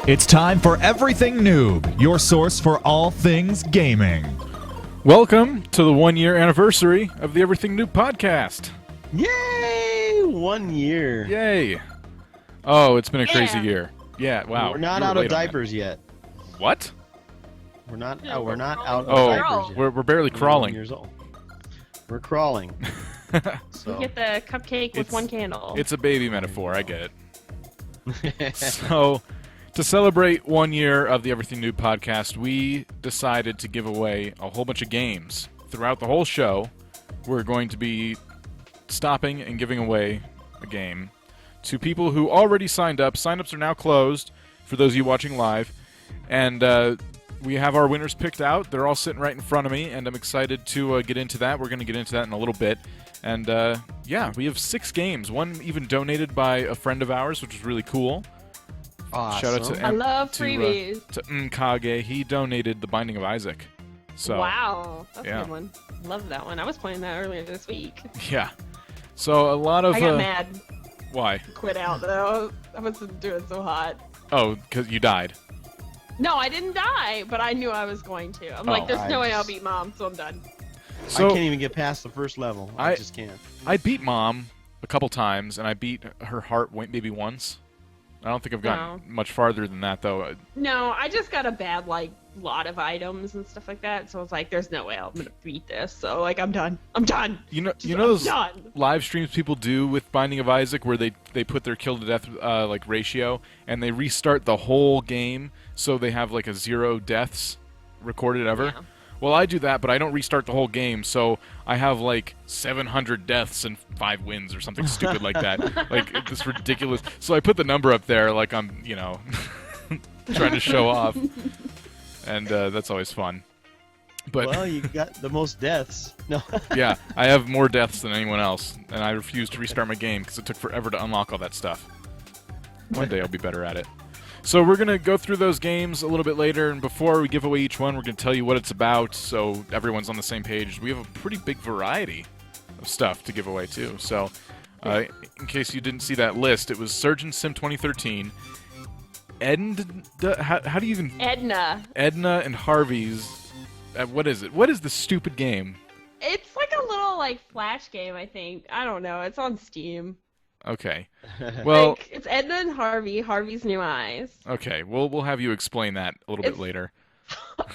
It's time for Everything Noob, your source for all things gaming. Welcome to the 1 year anniversary of the Everything Noob podcast. Yay! 1 year. Yay! Oh, it's been a crazy year. Yeah, wow. We're not out of diapers yet. What? We're not. Yeah, we're not we're out of Oh, diapers yet. we're barely crawling. Years old. We're crawling. So. You get the cupcake with one candle. It's a baby metaphor. I get it. So, to celebrate 1 year of the Everything Noob podcast, we decided to give away a whole bunch of games. Throughout the whole show, we're going to be stopping and giving away a game to people who already signed up. Sign-ups are now closed for those of you watching live. And we have our winners picked out. They're all sitting right in front of me, and I'm excited to get into that. We're going to get into that in a little bit. And, yeah, we have 6 games. One even donated by a friend of ours, which is really cool. Awesome. Shout out to I love freebies. to Nkage. He donated The Binding of Isaac. So Wow, that's yeah. a good one. Love that one. I was playing that earlier this week. yeah. So a lot of I got mad. Why? Quit out though. I wasn't doing so hot. Oh, because you died. No, I didn't die, but I knew I was going to. I'm like, there's I no way I'll just- beat Mom, so I'm done. So I can't even get past the first level. I just can't. I beat Mom a couple times, and I beat her heart maybe once. I don't think I've gotten much farther than that, though. No, I just got a bad lot of items and stuff like that. So I was like, there's no way I'm gonna beat this. So like, I'm done. I'm done. You know I'm those done. live streams people do with Binding of Isaac, where they put their kill to death like ratio, and they restart the whole game, so they have like a 0 deaths recorded ever. Yeah. Well, I do that, but I don't restart the whole game, so I have like 700 deaths and 5 wins or something stupid like that. Like this ridiculous. So I put the number up there, like I'm, trying to show off, and that's always fun. But Well, you got the most deaths. No. yeah, I have more deaths than anyone else, and I refuse to restart my game because it took forever to unlock all that stuff. One day I'll be better at it. So we're going to go through those games a little bit later, and before we give away each one, we're going to tell you what it's about so everyone's on the same page. We have a pretty big variety of stuff to give away, too. So in case you didn't see that list, it was Surgeon Sim 2013, how do you even... Edna. Edna and Harvey's... what is it? What is the stupid game? It's like a little flash game, I think. I don't know. It's on Steam. Okay. Well, It's Edna and Harvey's New Eyes. okay. We'll have you explain that a little bit later.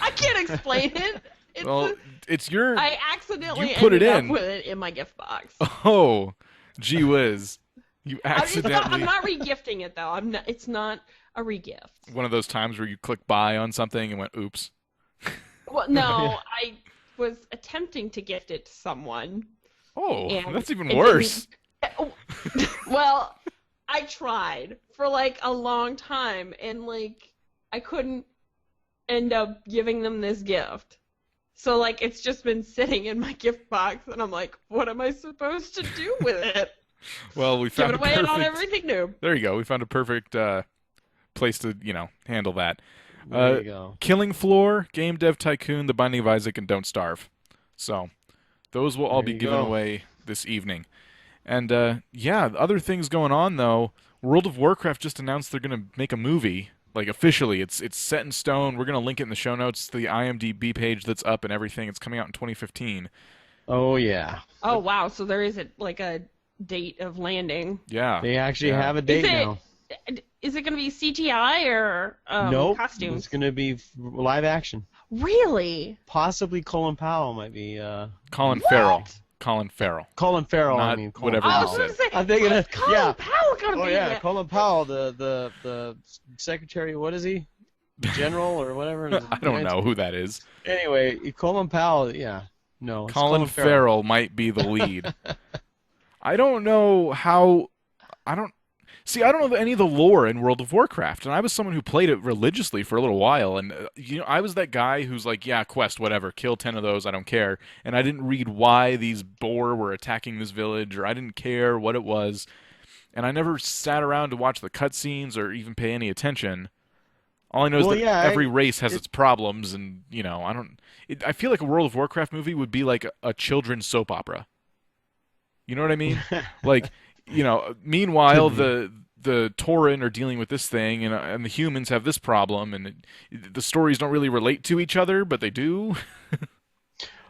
I can't explain it. Well, it's your... I accidentally you put it ended in. up with it in my gift box. Oh, gee whiz. You accidentally... I'm not regifting it though. It's not a regift. One of those times where you click buy on something and went, oops. Well, no, I was attempting to gift it to someone. Oh, And that's even it worse. Well, I tried for a long time, and I couldn't end up giving them this gift. So it's just been sitting in my gift box, and I'm like, what am I supposed to do with it? Well, we Give found it a away perfect... on Everything Noob. There you go. We found a perfect place to, handle that. There you go. Killing Floor, Game Dev Tycoon, The Binding of Isaac, and Don't Starve. So, those will all be There you given go. away this evening. And, yeah, other things going on, though. World of Warcraft just announced they're going to make a movie. Officially. It's set in stone. We're going to link it in the show notes, the IMDb page that's up and everything. It's coming out in 2015. Oh, yeah. Oh, wow. So there is a date of landing. Yeah. They actually have a date now. Is it going to be CGI or Nope. costumes? It's going to be live action. Really? Possibly Colin Powell might be. Colin Farrell. Colin Farrell. Colin Farrell, Not Colin whatever I you was said. going to say, I'm thinking what's of- Colin yeah. Powell going to Oh be yeah, in it? Colin Powell, the secretary. What is he? General or whatever. I don't know who that is. Anyway, Colin Powell. Yeah. No. It's Colin Farrell might be the lead. I don't know how... I don't know any of the lore in World of Warcraft, and I was someone who played it religiously for a little while, and I was that guy who's like, yeah, quest, whatever, kill 10 of those, I don't care, and I didn't read why these boar were attacking this village, or I didn't care what it was, and I never sat around to watch the cutscenes or even pay any attention. All I know is that every race has its problems, and I feel like a World of Warcraft movie would be like a children's soap opera. You know what I mean? Meanwhile, the the Tauren are dealing with this thing, and the humans have this problem, and the stories don't really relate to each other, but they do.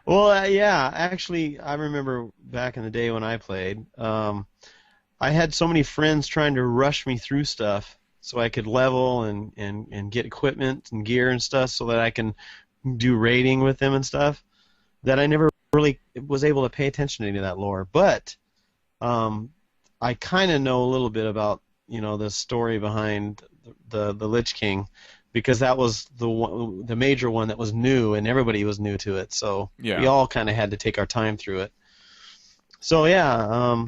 Well, yeah, actually, I remember back in the day when I played, I had so many friends trying to rush me through stuff so I could level and get equipment and gear and stuff so that I can do raiding with them and stuff, that I never really was able to pay attention to any of that lore. But I kind of know a little bit about, the story behind the Lich King, because that was the major one that was new, and everybody was new to it. So Yeah. we all kind of had to take our time through it. So yeah,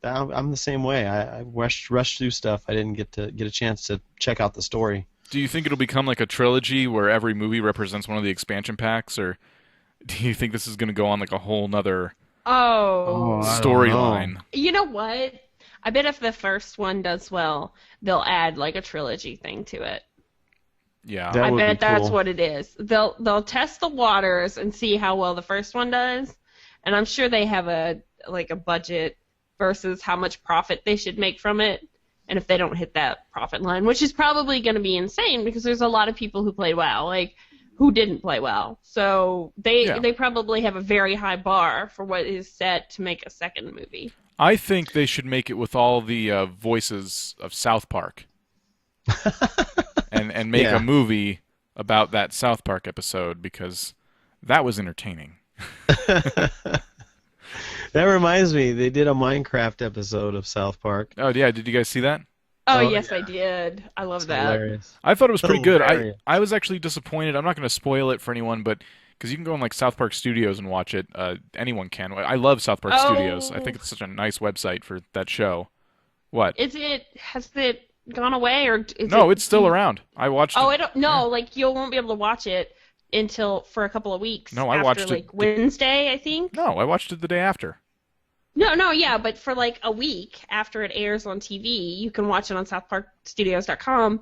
I'm the same way. I rushed through stuff. I didn't get a chance to check out the story. Do you think it'll become like a trilogy where every movie represents one of the expansion packs, or do you think this is going to go on like a whole nother Oh. I don't storyline? know. You know what? I bet if the first one does well, they'll add like a trilogy thing to it. Yeah. That I would be bet that's cool. what it is. They'll test the waters and see how well the first one does, and I'm sure they have a budget versus how much profit they should make from it. And if they don't hit that profit line, which is probably going to be insane because there's a lot of people who played WoW, who didn't play WoW. So they probably have a very high bar for what is set to make a second movie. I think they should make it with all the voices of South Park, and make Yeah. a movie about that South Park episode, because that was entertaining. That reminds me, they did a Minecraft episode of South Park. Oh yeah, did you guys see that? Oh, Oh, yes, yeah. I did. I love It's that. hilarious. I thought it was pretty good. Hilarious. I was actually disappointed. I'm not going to spoil it for anyone, but because you can go on like South Park Studios and watch it. Anyone can. I love South Park Studios. I think it's such a nice website for that show. What? Has it gone away or is No, it... it's still around. I watched Oh, it. I don't. No, you won't be able to watch it until for a couple of weeks. No, I after, watched it- Wednesday, I think. No, I watched it the day after. No, yeah, but for a week after it airs on TV, you can watch it on SouthParkStudios.com,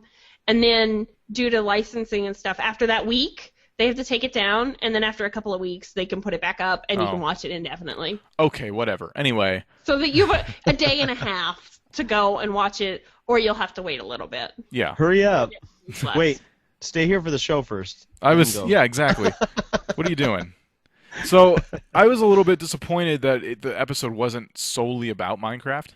and then due to licensing and stuff, after that week, they have to take it down, and then after a couple of weeks, they can put it back up, and you Oh. can watch it indefinitely. Okay, whatever. Anyway, So that you have a day and a half to go and watch it, or you'll have to wait a little bit. yeah. Hurry up. Less. Wait, stay here for the show first. I was, Then go. yeah, exactly. What are you doing? So, I was a little bit disappointed that the episode wasn't solely about Minecraft,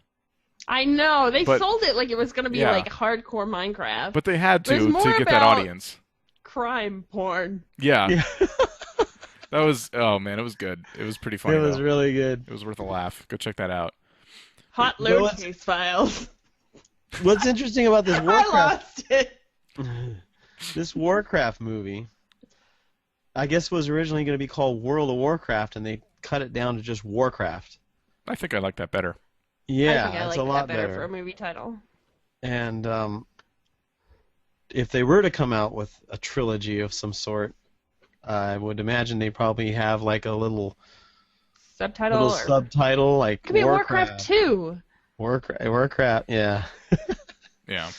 I know they But- sold it like it was going to be Yeah. hardcore Minecraft, but they had There's to more get that about- audience. crime porn. Yeah. Yeah. That was, oh man, it was good. It was pretty funny. It was though. really good. It was worth a laugh. Go check that out. Hot You know load what's- case files. What's interesting about this I Warcraft lost it. this Warcraft movie, I guess was originally going to be called World of Warcraft, and they cut it down to just Warcraft. I think I like that better. Yeah, I think I it's like a lot that better for a movie title. And if they were to come out with a trilogy of some sort, I would imagine they probably have like a little Subtitle or subtitle, like could be a Warcraft 2. Warcraft, yeah. Yeah.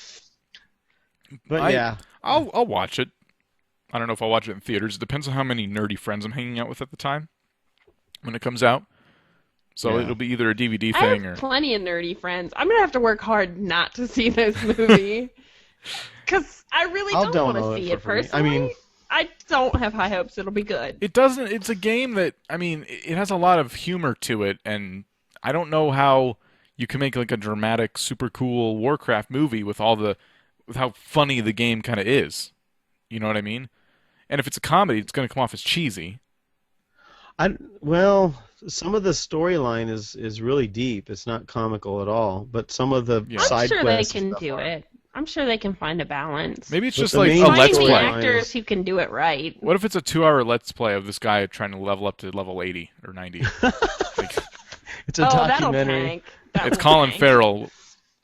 But yeah, I'll watch it. I don't know if I'll watch it in theaters. It depends on how many nerdy friends I'm hanging out with at the time when it comes out. So Yeah. it'll be either a DVD I thing have or plenty of nerdy friends. I'm gonna have to work hard not to see this movie because I really I'll don't want download to see it it for free. I personally. mean- I don't have high hopes it'll be good. it doesn't. It's a game that, I mean, it has a lot of humor to it, and I don't know how you can make like a dramatic, super cool Warcraft movie with how funny the game kind of is. You know what I mean? And if it's a comedy, it's going to come off as cheesy. well, some of the storyline is really deep. It's not comical at all. But some of the Yeah. I'm side sure they quests and can stuff do are. it. I'm sure they can find a balance. Maybe it's But just the like main a Finding let's Find storyline the play. actors who can do it right. What if it's a 2-hour let's play of this guy trying to level up to level 80 or 90? Like, It's a That'll documentary. tank. That it's will Colin tank. Farrell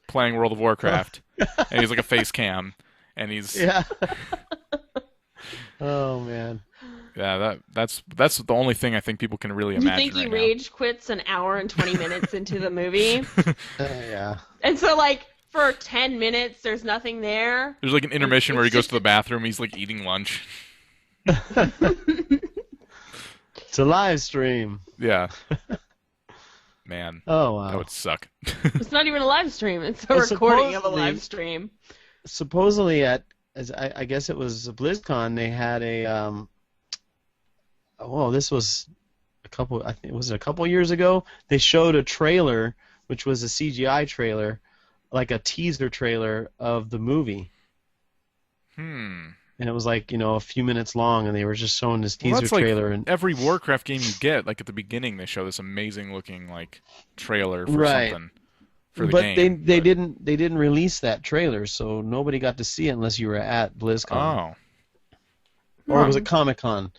playing World of Warcraft, and he's like a face cam, and he's Yeah. Oh man. that's the only thing I think people can really You imagine think he right rage quits an hour and 20 minutes into the movie? Yeah. And so, for 10 minutes, there's nothing there. There's like an intermission where he It's goes just- to the bathroom. He's like eating lunch. It's a live stream. Yeah. Man, Oh wow. that would suck. It's not even a live stream. It's a Well, recording of a supposedly- live stream. Supposedly I guess it was BlizzCon, they had a this was I think was it a couple years ago? They showed a trailer, which was a CGI trailer, like a teaser trailer of the movie. Hmm. And it was like, a few minutes long, and they were just showing this Well, teaser that's like trailer. And every Warcraft game you get, like at the beginning, they show this amazing looking like trailer for Right. something for the but game. they didn't release that trailer, so nobody got to see it unless you were at BlizzCon. Oh, Or was it Comic-Con?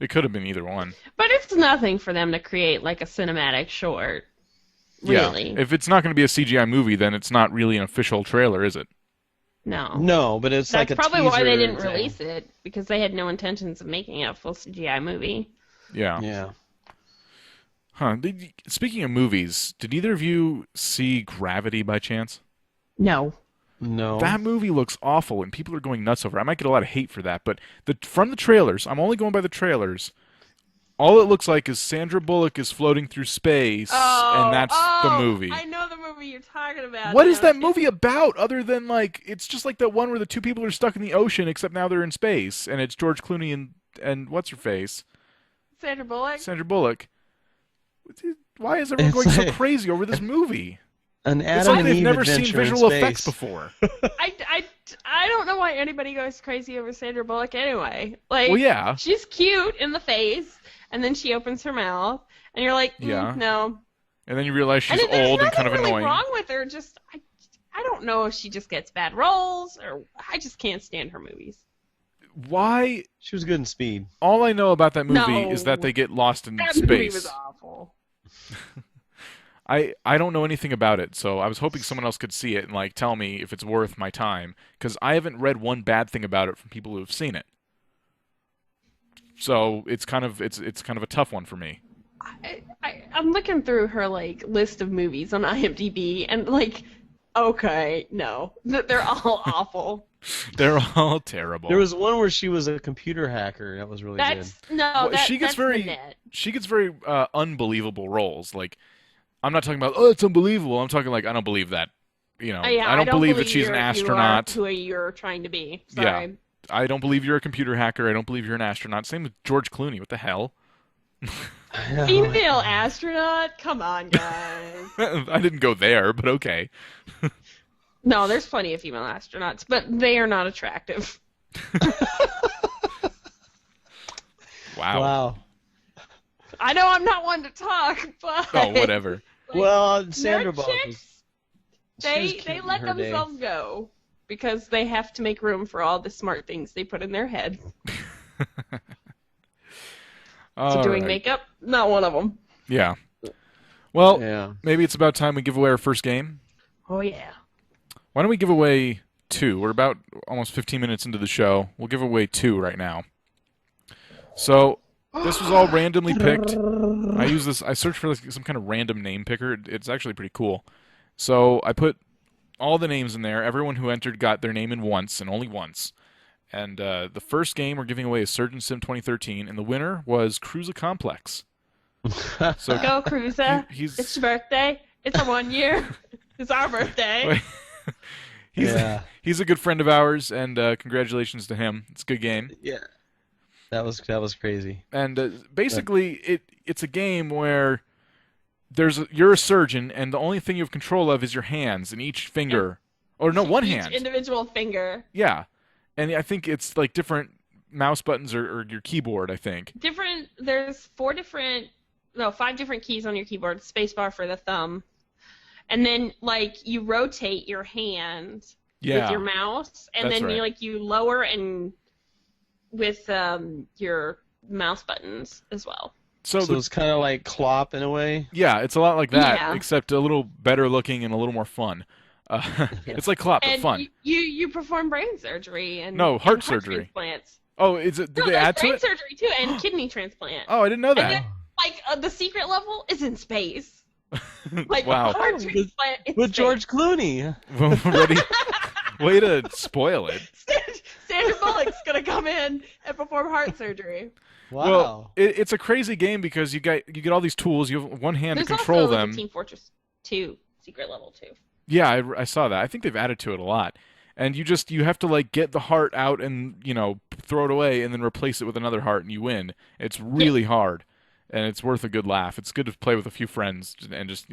it could have been either one. But it's nothing for them to create like a cinematic short. Really? Yeah. If it's not going to be a CGI movie, then it's not really an official trailer, is it? No. No, but it's That's like a probably why they teaser didn't thing. release it, because they had no intentions of making it a full CGI movie. Yeah. Yeah. Huh. Speaking of movies, did either of you see Gravity by chance? No. No. That movie looks awful, and people are going nuts over it. I might get a lot of hate for that, but from the trailers, I'm only going by the trailers, all it looks like is Sandra Bullock is floating through space, and that's the movie. I know the movie you're talking about. What is now. that movie about other than, like, it's just like that one where the two people are stuck in the ocean, except now they're in space, and it's George Clooney and what's-her-face? Sandra Bullock? Sandra Bullock. Why is everyone It's going so like- crazy over this movie? An It's Adam like and they've Eve never seen adventure in visual space. effects before. I don't know why anybody goes crazy over Sandra Bullock anyway. Like, Well, yeah. she's cute in the face, and then she opens her mouth, and you're like, Yeah. no. And then you realize she's and there's old and nothing kind of really annoying. wrong with her. Just I don't know if she just gets bad roles, or I just can't stand her movies. Why? She was good in Speed. All I know about that movie No. is that they get lost in That space. movie was awful. I don't know anything about it, so I was hoping someone else could see it and like tell me if it's worth my time, because I haven't read one bad thing about it from people who have seen it. So it's kind of a tough one for me. I'm looking through her like list of movies on IMDb, and like, okay, no, they're all awful. They're all terrible. There was one where she was a computer hacker. That was really That's good. no, Well, that, she gets that's very- Nanette. She gets very unbelievable roles. Like, I'm not talking about, oh, it's unbelievable. I'm talking like, I don't believe that. You know, Yeah, I don't believe that she's an you are astronaut. who you're trying to be. Yeah. Sorry. I don't believe you're a computer hacker. I don't believe you're an astronaut. Same with George Clooney. What the hell? Female astronaut? Come on, guys. I didn't go there, but okay. No, there's plenty of female astronauts, but they are not attractive. Wow. Wow. I know I'm not one to talk, but Oh, whatever. like, Well, Sandra nerd Bullock chicks, was. she was they cute in let her day. themselves go because they have to make room for all the smart things they put in their head. So All doing right. makeup, not one of them. Yeah. Well, Yeah. maybe it's about time we give away our first game. Oh yeah. Why don't we give away 2? We're about almost 15 minutes into the show. We'll give away 2 right now. So, this was all randomly picked. I searched for like some kind of random name picker. It's actually pretty cool. So, I put all the names in there. Everyone who entered got their name in once and only once. And the first game we're giving away is Surgeon Sim 2013, and the winner was Cruiser Complex. So Go, Cruiser. he's It's your birthday. It's a 1 year. It's our birthday. Yeah. he's a good friend of ours, and congratulations to him. It's a good game. Yeah. That was crazy. And basically, it's a game where you're a surgeon, and the only thing you have control of is your hands and each finger, or no, one Each hand. individual finger. Yeah, and I think it's like different mouse buttons or your keyboard. I think. There's 5 different keys on your keyboard. Spacebar for the thumb. And then, like, you rotate your hand Yeah. with your mouse, and That's then right. you lower and with your mouse buttons as well. So, So it's kind of like Clop in a way. yeah, it's a lot like that, Yeah. except a little better looking and a little more fun. It's like Clop, but And fun. you perform brain surgery and No, heart and surgery. transplants. Oh, is it? Did No, they there's add to brain it? surgery too, and kidney transplant. Oh, I didn't know And that. then, like, the secret level is in space. Like, Wow. heart Oh, with- transplant in With space. George Clooney. Ready? Way to spoil it. Sandra Bullock's gonna come in and perform heart surgery. Wow. Well, it's a crazy game because you get all these tools. You have one hand There's to control also them. like a Team Fortress 2 secret level too. Yeah, I saw that. I think they've added to it a lot. And you have to like get the heart out and throw it away and then replace it with another heart and you win. It's really hard, and it's worth a good laugh. It's good to play with a few friends and just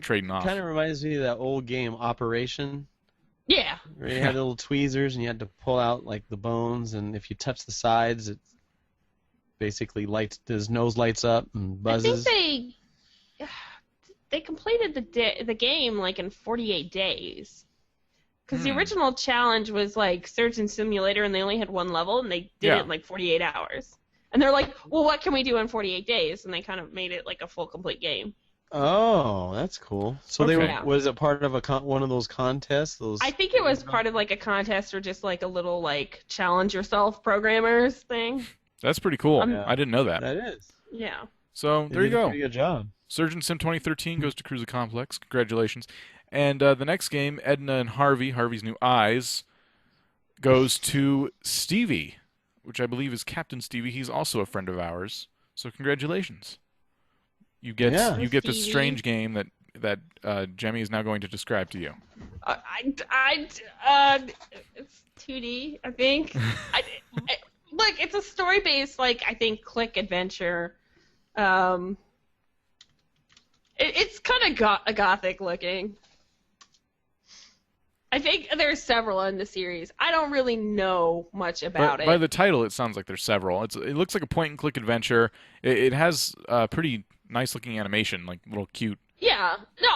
trading off. Kind of reminds me of that old game Operation. Yeah. Where you had little tweezers and you had to pull out like the bones, and if you touch the sides, it basically his nose lights up and buzzes. I think they completed the game like in 48 days. Because the original challenge was like Surgeon Simulator, and they only had one level, and they did it in like 48 hours. And they're like, well, what can we do in 48 days? And they kind of made it like a full, complete game. Oh, that's cool. So was it part of one of those contests? I think it was part of like a contest or just like a little like challenge yourself programmers thing. That's pretty cool. I didn't know that. That is. Yeah. So there you go. Pretty good job. Surgeon Sim 2013 goes to Cruiser Complex. Congratulations. And the next game, Edna and Harvey's New Eyes, goes to Stevie, which I believe is Captain Stevie. He's also a friend of ours. So congratulations. You get this strange game that Jemmy is now going to describe to you. It's 2D, I think. Look, it's a story-based, like, I think, click adventure. It's kind of gothic looking. I think there's several in the series. I don't really know much about it. By the title, it sounds like there's several. It looks like a point-and-click adventure. It has pretty nice-looking animation, like little cute. Yeah. No,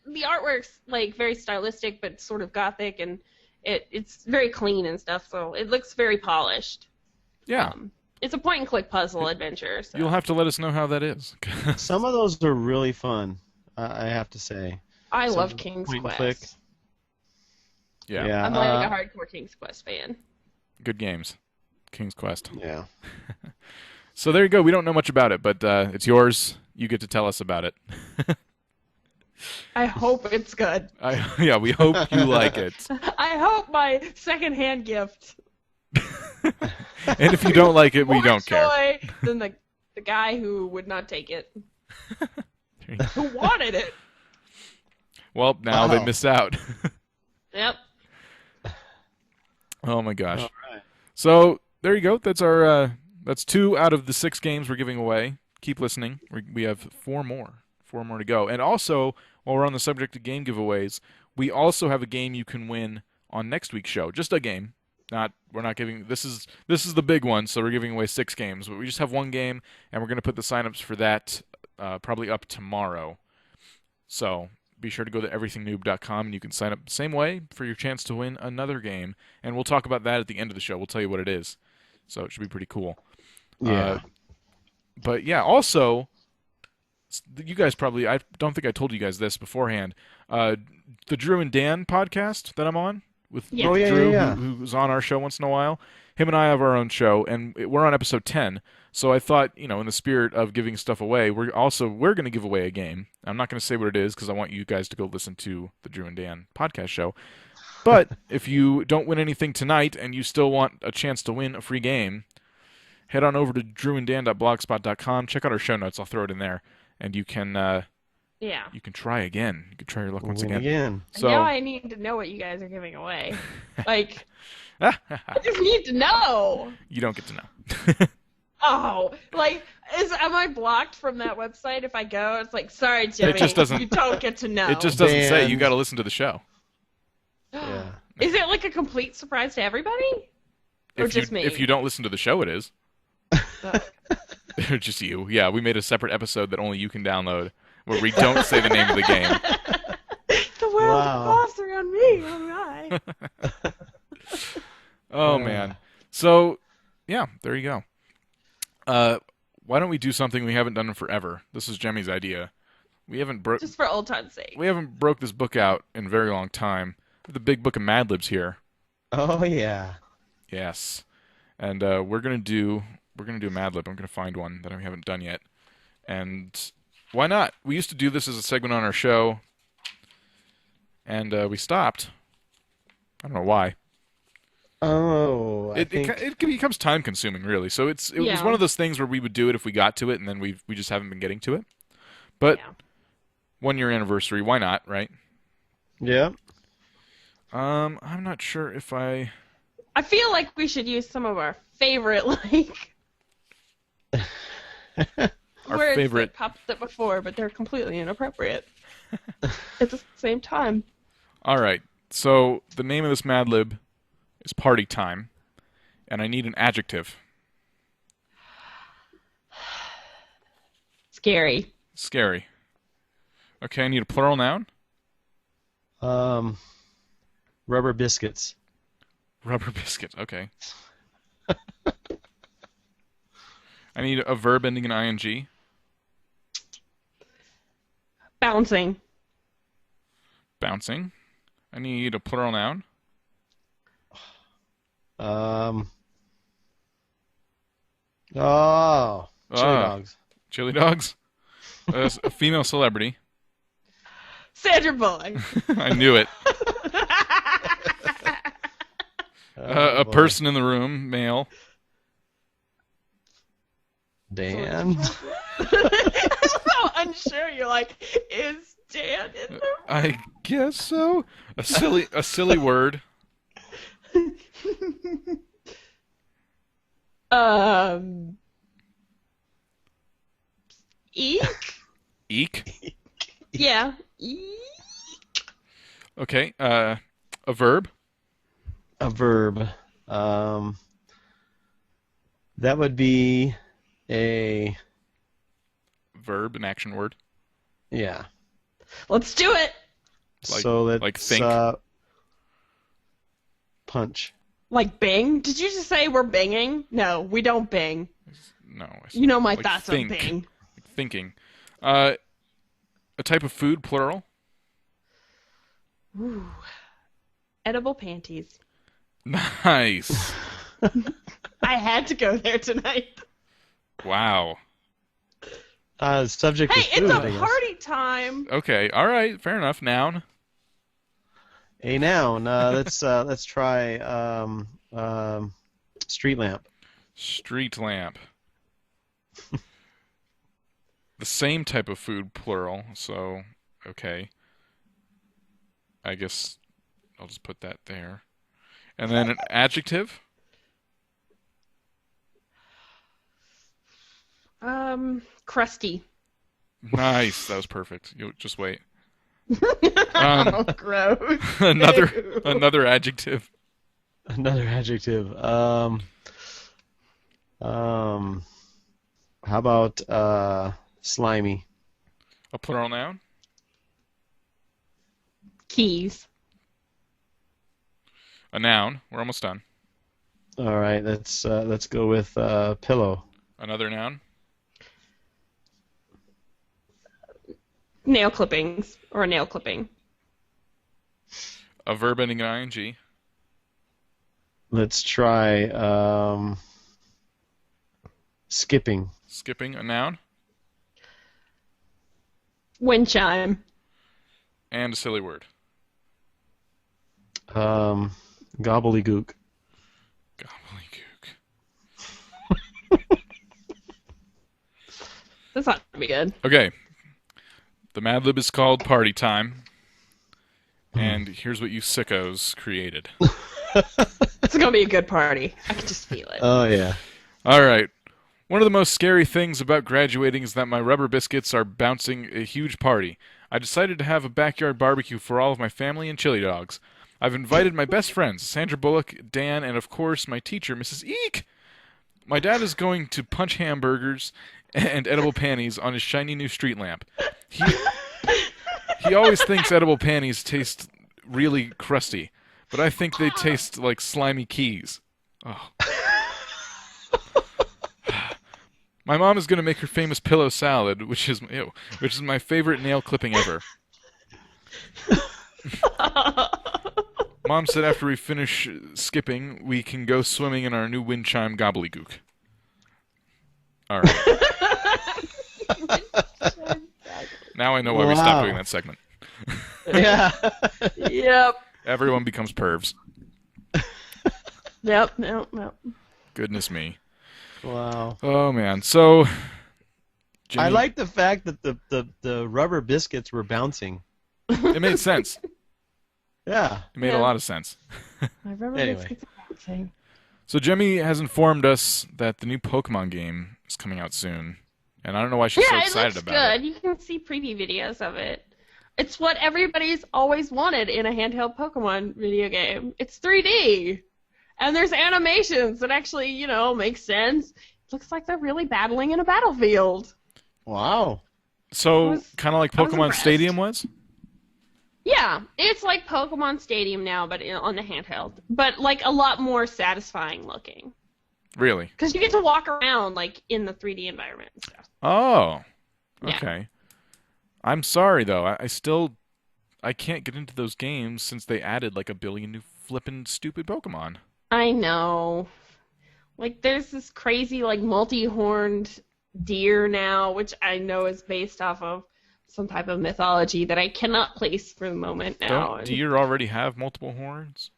the artwork's like very stylistic, but sort of gothic, and it's very clean and stuff. So it looks very polished. Yeah. It's a point-and-click puzzle adventure. So. You'll have to let us know how that is. Some of those are really fun, I have to say. I love King's Quest. Click. Yeah. I'm like a hardcore King's Quest fan. Good games. King's Quest. Yeah. So there you go. We don't know much about it, but it's yours. You get to tell us about it. I hope it's good. We hope you like it. I hope my second-hand gift. And if you don't like it, we don't care. More joy than the guy who would not take it. Who wanted it. Well, now they miss out. Yep. Oh my gosh. All right. So there you go. That's our that's 2 out of the 6 games we're giving away. Keep listening. We have 4 more to go. And also, while we're on the subject of game giveaways, we also have a game you can win on next week's show. Just a game. We're not giving this is the big one, so we're giving away 6 games. But we just have one game, and we're going to put the signups for that probably up tomorrow. So be sure to go to everythingnoob.com, and you can sign up the same way for your chance to win another game. And we'll talk about that at the end of the show. We'll tell you what it is. So it should be pretty cool. Yeah. But yeah, also, you guys probably, I don't think I told you guys this beforehand. The Drew and Dan podcast that I'm on with Drew, who's on our show once in a while. Him and I have our own show, and we're on episode 10. So I thought, in the spirit of giving stuff away, we're going to give away a game. I'm not going to say what it is because I want you guys to go listen to the Drew and Dan podcast show. But if you don't win anything tonight and you still want a chance to win a free game, head on over to drewanddan.blogspot.com. Check out our show notes. I'll throw it in there, and you can you can try again. You can try your luck once again. So now I need to know what you guys are giving away. Like, I just need to know. You don't get to know. Oh, like, am I blocked from that website if I go? It's like, sorry, Jimmy, you don't get to know. It just doesn't say. You got to listen to the show. Yeah. Is it like a complete surprise to everybody? Or just me? If you don't listen to the show, it is. Just you. Yeah, we made a separate episode that only you can download where we don't say the name of the game. The world revolves around me. All right. Oh, man. So, yeah, there you go. Why don't we do something we haven't done in forever? This is Jemmy's idea. We haven't just for old time's sake. We haven't broke this book out in a very long time. The big book of Mad Libs here. Oh yeah. Yes, and we're gonna do a Mad Lib. I'm gonna find one that we haven't done yet, and why not? We used to do this as a segment on our show, and we stopped. I don't know why. Oh, I It think. it becomes time consuming, really. So it was Yeah. one of those things where we would do it if we got to it, and then we just haven't been getting to it. But Yeah. 1 year anniversary, why not, right? Yeah. I'm not sure if I. I feel like we should use some of our favorite like Our words favorite. that popped up before, but they're completely inappropriate at the same time. All right. So the name of this Mad Lib is Party Time, and I need an adjective. Scary. Scary. Okay, I need a plural noun. Rubber biscuits. Rubber biscuit. Okay. I need a verb ending in ing. Bouncing. Bouncing. I need a plural noun. Oh, chili dogs. Chili dogs. A female celebrity. Sandra Bullock. I knew it. Oh, A boy. person in the room, male. Dan. I'm so unsure. You're like, is Dan in there? I guess so. A silly word. Eek? Eek. Yeah. Eek. Okay. A verb. A verb. That would be a Verb, an action word. yeah. Let's do it. Like- So that's like think. Punch. Like Bing? Did you just say we're binging? No, we don't bing. No. You know my like thoughts think. on Bing. Thinking. A type of food, plural. Ooh. Edible panties. Nice. I had to go there tonight. Wow. Subject Hey, is it's food, a I guess. party time. Okay. All right. Fair enough. Noun. A noun. Let's try street lamp. Street lamp. The same type of food, plural. So, okay. I guess I'll just put that there. And then an adjective. Crusty. Nice. That was perfect. You just wait. Oh, gross. Another adjective. Another adjective. How about slimy? A plural noun. Keys. A noun. We're almost done. All right, let's go with pillow. Another noun. Nail clippings. Or a nail clipping. A verb ending in ing. Let's try skipping. Skipping. A noun. Wind chime. And a silly word. Gobbledygook. Gobbledygook. This ought to be good. Okay. The Mad Lib is called Party Time. And here's what you sickos created. It's gonna be a good party. I can just feel it. Oh yeah. All right. One of the most scary things about graduating is that my rubber biscuits are bouncing a huge party. I decided to have a backyard barbecue for all of my family and chili dogs. I've invited my best friends, Sandra Bullock, Dan, and of course my teacher, Mrs. Eek. My dad is going to punch hamburgers and edible panties on his shiny new street lamp. He always thinks edible panties taste really crusty, but I think they taste like slimy keys. Oh. My mom is going to make her famous pillow salad, which is my favorite nail clipping ever. Mom said after we finish skipping, we can go swimming in our new wind chime gobbledygook. All right. Now I know why we stopped Wow. doing that segment. Yeah. Yep. Everyone becomes pervs. Yep, yep, yep. Goodness me. Wow. Oh man. So Jimmy, I like the fact that the rubber biscuits were bouncing. it made sense. Yeah. It made a Yeah. lot of sense. My rubber Anyway. biscuits are bouncing. So Jimmy has informed us that the new Pokemon game is coming out soon, and I don't know why she's so Yeah, it excited looks about good. You can see preview videos of it. It's what everybody's always wanted in a handheld Pokemon video game. It's 3D. And there's animations that actually, make sense. It looks like they're really battling in a battlefield. Wow. So kind of like I was Pokemon impressed. Stadium was. Yeah, it's like Pokemon Stadium now, but on the handheld. But, like, a lot more satisfying looking. Really? Because you get to walk around, like, in the 3D environment and stuff. Oh. Yeah. Okay. I'm sorry though. I can't get into those games since they added like a billion new flippin' stupid Pokemon. I know. Like, there's this crazy, like, multi-horned deer now, which I know is based off of some type of mythology that I cannot place for the moment now. Don't deer already have multiple horns?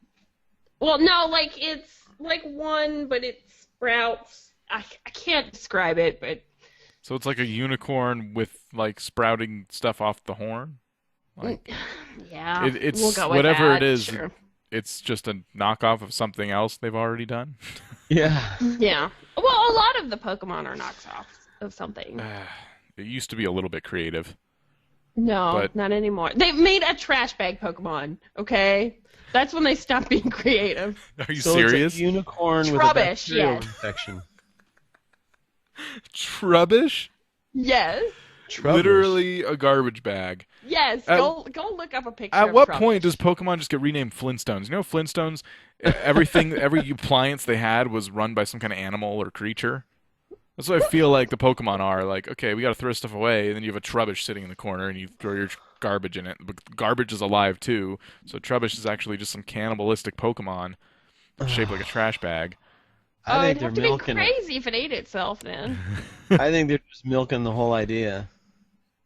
Well, no, like, it's, like, one, but it sprouts. I can't describe it, but... So it's like a unicorn with like sprouting stuff off the horn? Like Yeah, it's we'll go with whatever that, it is. Sure. It's just a knockoff of something else they've already done. Yeah. Yeah. Well, a lot of the Pokemon are knockoffs of something. It used to be a little bit creative. No, but- not anymore. They made a trash bag Pokemon, okay? That's when they stopped being creative. Are you So serious? It's a unicorn with a Trubbish, bacterial yes. infection. Trubbish? Yes. Trubbish. Literally a garbage bag. Yes. At- Go look up a picture At of what Trubbish. point does Pokemon just get renamed Flintstones? You know, Flintstones, everything, every appliance they had was run by some kind of animal or creature. That's what I feel like the Pokemon are. Like, okay, we got to throw stuff away, and then you have a Trubbish sitting in the corner, and you throw your garbage in it. But garbage is alive too, so Trubbish is actually just some cannibalistic Pokemon shaped like a trash bag. I think it'd they're have to be milking it. crazy if it ate itself then. I think they're just milking the whole idea.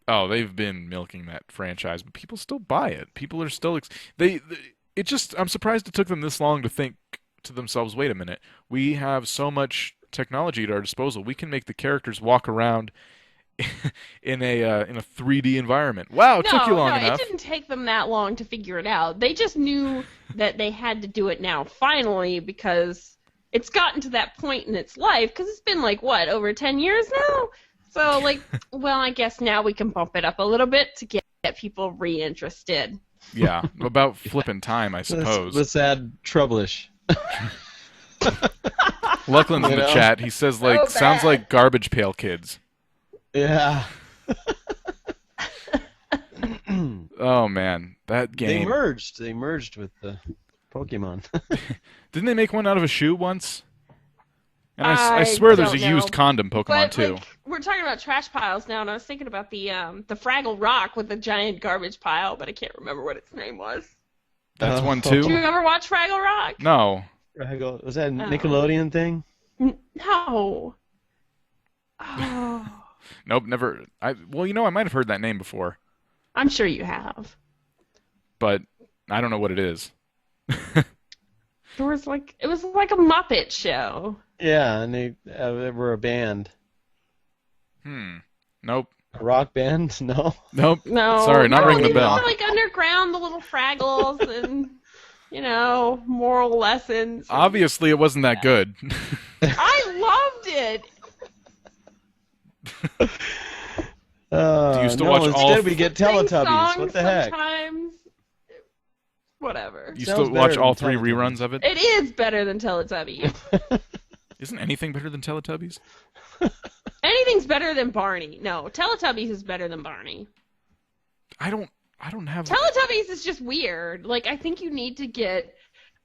Oh, they've been milking that franchise, but people still buy it. People are still I'm surprised it took them this long to think to themselves, wait a minute, we have so much technology at our disposal. We can make the characters walk around in a 3D environment. Wow, it took you long enough. It didn't take them that long to figure it out. They just knew that they had to do it now, finally, because it's gotten to that point in its life, because it's been, like, what, over 10 years now? So, like, well, I guess now we can bump it up a little bit to get people reinterested. Yeah, about flipping time, I suppose. Let's add Trubbish. Luckland's in You the know? chat. He says, like, So sounds bad. like Garbage Pail Kids. Yeah. Oh, man. That They game. merged. They merged with the Pokemon. Didn't they make one out of a shoe once? And I I swear there's a don't know. used condom Pokemon, But too. like, we're talking about trash piles now, and I was thinking about the Fraggle Rock with the giant garbage pile, but I can't remember what its name was. That's one, Do you too? ever watch Fraggle Rock? No. Was that a Nickelodeon thing? No. Oh, Nope, never. Well, you know, I might have heard that name before, I'm sure you have. but I don't know what it is. It was like a Muppet show. Yeah, and they were a band. Nope. A rock band? No. Nope. No. Sorry, not no, ringing the these bell. were, like underground, the little Fraggles, and moral lessons. Obviously, it wasn't that good. I loved it. Do you still watch instead all- we get Sing Teletubbies. songs What the heck? Sometimes. Whatever. You Sounds still watch better all than 3 Teletubbies. reruns of it? It is better than Teletubbies. Isn't anything better than Teletubbies? Anything's better than Barney. No, Teletubbies is better than Barney. I don't have. Teletubbies is just weird. Like, I think you need to get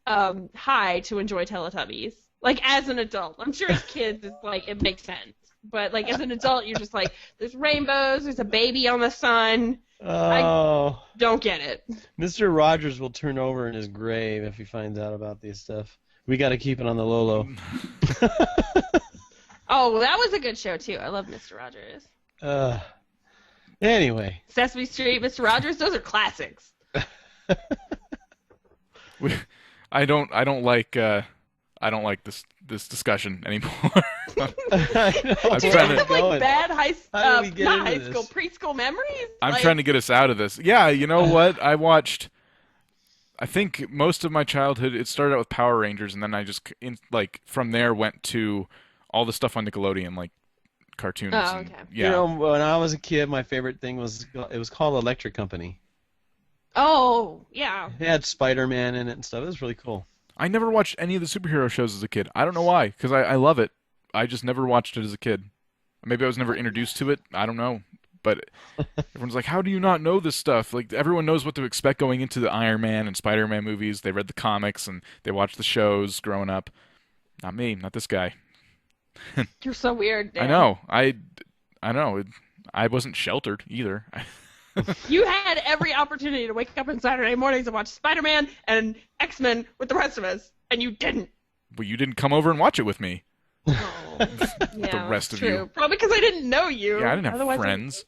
high to enjoy Teletubbies. Like, as an adult. I'm sure as kids, it's like, it makes sense. But, like, as an adult, you're just like, there's rainbows, there's a baby on the sun. Oh, Don't get it. Mr. Rogers will turn over in his grave if he finds out about these stuff. We got to keep it on the low. Oh, well, that was a good show, too. I love Mr. Rogers. Anyway. Sesame Street, Mr. Rogers, those are classics. I don't like. I don't like this discussion anymore. I know. I'm Do you trying guys to- have like bad How did we get not into high this? school, preschool memories? I'm Like, trying to get us out of this. Yeah, you know what? I think most of my childhood, it started out with Power Rangers, and then I just, from there went to all the stuff on Nickelodeon, like cartoons. Oh, and- okay. yeah. You know, when I was a kid, my favorite thing was called Electric Company. Oh, yeah. It had Spider-Man in it and stuff. It was really cool. I never watched any of the superhero shows as a kid. I don't know why, because I love it. I just never watched it as a kid. Maybe I was never introduced to it. I don't know. But everyone's like, how do you not know this stuff? Like, everyone knows what to expect going into the Iron Man and Spider-Man movies. They read the comics and they watched the shows growing up. Not me. Not this guy. You're so weird, Dan. I know. I know. I wasn't sheltered either. You had every opportunity to wake up on Saturday mornings and watch Spider-Man and X-Men with the rest of us, and you didn't. Well, you didn't come over and watch it with me. Oh, yeah, rest that's of you. true. Probably because I didn't know you. Yeah, I didn't have Otherwise friends.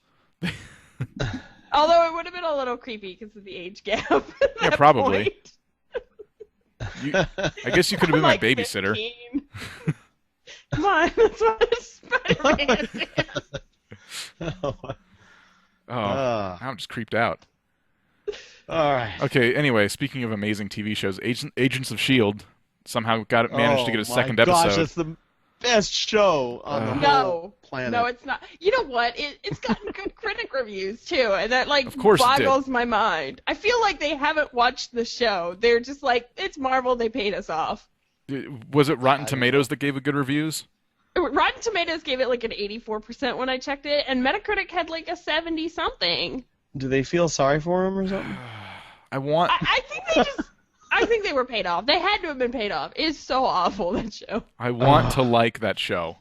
Although it would have been a little creepy because of the age gap. at Yeah, that probably. point. I guess you could have been my Like babysitter. 15. Come on, that's what Spider-Man is. Oh, now I'm just creeped out. All right. Okay, anyway, speaking of amazing TV shows, Agents of S.h.i.E.L.D. somehow managed to get a second Oh my gosh, episode. that's the best show on the whole No, planet. no, it's not. You know what? It's gotten good critic reviews too, and that Of course it did. boggles my mind. I feel like they haven't watched the show. They're just like, it's Marvel. They paid us off. Was it Rotten Tomatoes that gave it good reviews? Rotten Tomatoes gave it like an 84% when I checked it, and Metacritic had like a 70-something. Do they feel sorry for him or something? I think they just. I think they were paid off. They had to have been paid off. It's so awful, that show. I want to like that show.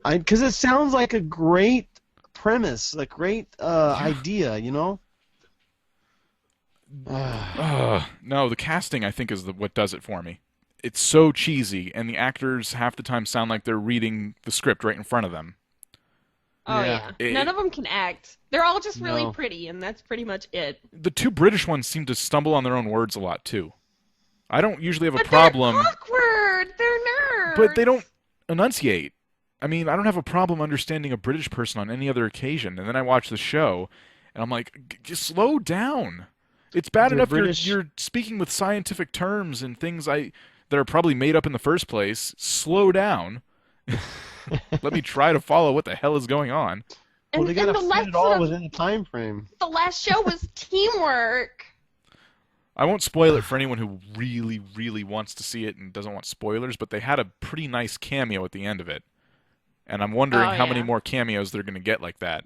Because it sounds like a great premise, a great idea, you know? No, the casting I think is what does it for me. It's so cheesy, and the actors half the time sound like they're reading the script right in front of them. Oh, Yeah. yeah. None of them can act. They're all just really No. pretty, and that's pretty much it. The two British ones seem to stumble on their own words a lot, too. I don't usually have a But problem, they're awkward. They're nerds. but they don't enunciate. I mean, I don't have a problem understanding a British person on any other occasion, and then I watch the show, and I'm like, just slow down. It's bad The enough British- you're speaking with scientific terms and things that are probably made up in the first place. Slow down. Let me try to follow what the hell is going on. Well, they gotta the fit it all within a time frame. The last show was teamwork. I won't spoil it for anyone who really, really wants to see it and doesn't want spoilers, but they had a pretty nice cameo at the end of it. And I'm wondering Oh, how many yeah. more cameos they're going to get like that.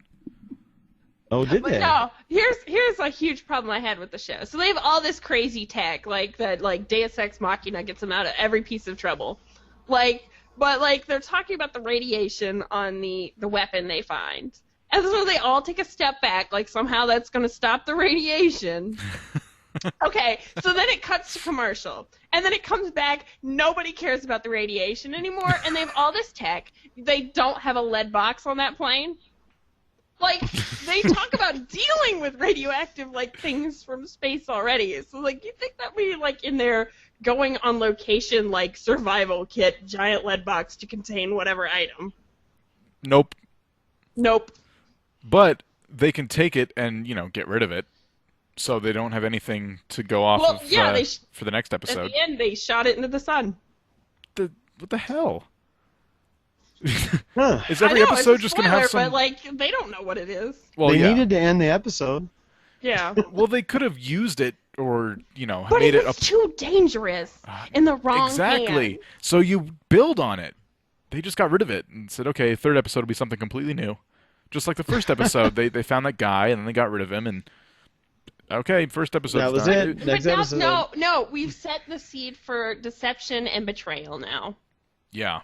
Oh, did But they? no, here's a huge problem I had with the show. So they have all this crazy tech, like that, like Deus Ex Machina gets them out of every piece of trouble. But they're talking about the radiation on the weapon they find. And so they all take a step back, like somehow that's going to stop the radiation. Okay, so then it cuts to commercial. And then it comes back, nobody cares about the radiation anymore, and they have all this tech. They don't have a lead box on that plane. Like, they talk about dealing with radioactive, like, things from space already. So, like, you think that would be, like, in their going on location, like, survival kit, giant lead box to contain whatever item. Nope. Nope. But they can take it and, get rid of it. So they don't have anything to go off Well, of yeah, for the next At episode. the end, they shot it into the sun. What the hell? Huh. Is I every know, episode it's a just going to have spoiler, some... But, like, they don't know what it is. Well, They yeah. needed to end the episode. Yeah. Well, they could have used it or, But made it it was a... too dangerous in the wrong Exactly. hand. So you build on it. They just got rid of it and said, okay, third episode will be something completely new. Just like the first episode, they found that guy and then they got rid of him and okay, first episode. That was done. it. But Next now, episode. no, we've set the seed for deception and betrayal now. Yeah.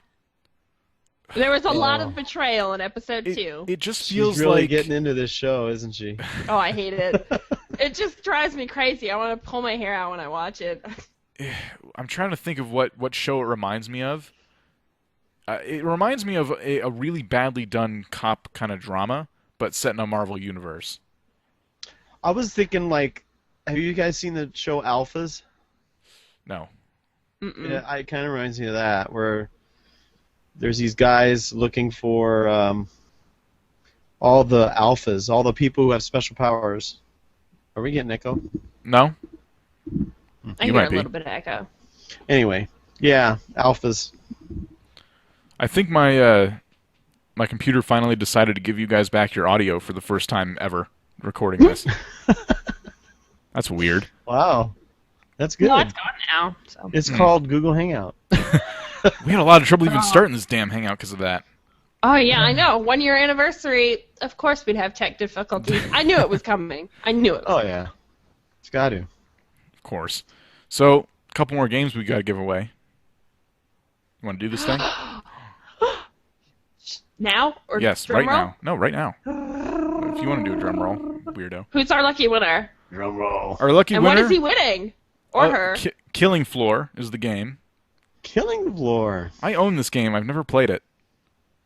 There was a lot Oh. of betrayal in episode 2. It just She's feels really like getting into this show, isn't she? Oh, I hate it. It just drives me crazy. I want to pull my hair out when I watch it. I'm trying to think of what show it reminds me of. It reminds me of a really badly done cop kind of drama, but set in a Marvel universe. I was thinking, have you guys seen the show Alphas? No. Mm-mm. Yeah, it kind of reminds me of that, where there's these guys looking for all the alphas, all the people who have special powers. Are we getting echo? No? I You hear might a be. little bit of echo. Anyway, yeah, alphas. I think my my computer finally decided to give you guys back your audio for the first time ever recording this. That's weird. Wow, that's good. No, it's gone now. So. It's called Google Hangout. We had a lot of trouble even starting this damn hangout because of that. Oh yeah, I know. 1 year anniversary. Of course, we'd have tech difficulties. I knew it was coming. I knew it. Oh yeah, it's got to. Of course. So, a couple more games we got to give away. You want to do this thing? Now or Yes, drum right roll? now. No, right now. If you want to do a drum roll, weirdo. Who's our lucky winner? Drum roll. Our lucky And winner. what is he winning? Or her? Killing Floor is the game. Killing Floor. I own this game. I've never played it.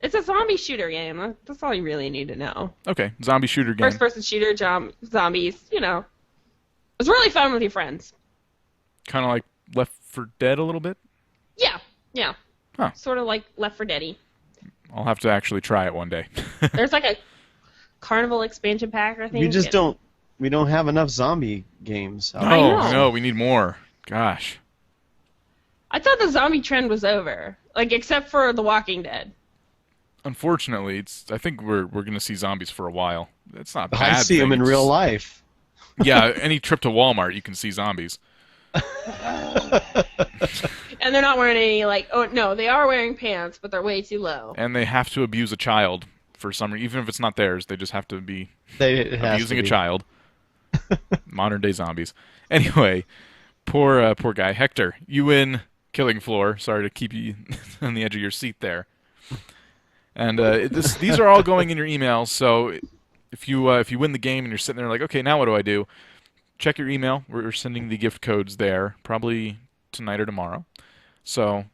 It's a zombie shooter game. That's all you really need to know. Okay, zombie shooter game. First-person shooter, zombies. You know, it's really fun with your friends. Kind of like Left 4 Dead a little bit. Yeah, yeah. Huh. Sort of like Left 4 Dead-y. I'll have to actually try it one day. There's like a Carnival expansion pack, I think. We just don't. We don't have enough zombie games. I know. No, we need more. Gosh. I thought the zombie trend was over, like except for The Walking Dead. Unfortunately, I think we're gonna see zombies for a while. It's not a I bad see them thing. in real life. Yeah, any trip to Walmart, you can see zombies. And they're not wearing any they are wearing pants, but they're way too low. And they have to abuse a child for some reason, even if it's not theirs. They just have to be abusing a child. Modern day zombies. Anyway, poor guy Hector. You win Killing Floor. Sorry to keep you on the edge of your seat there. And these are all going in your emails. So if you win the game and you're sitting there like, okay, now what do I do? Check your email. We're sending the gift codes there, probably tonight or tomorrow. So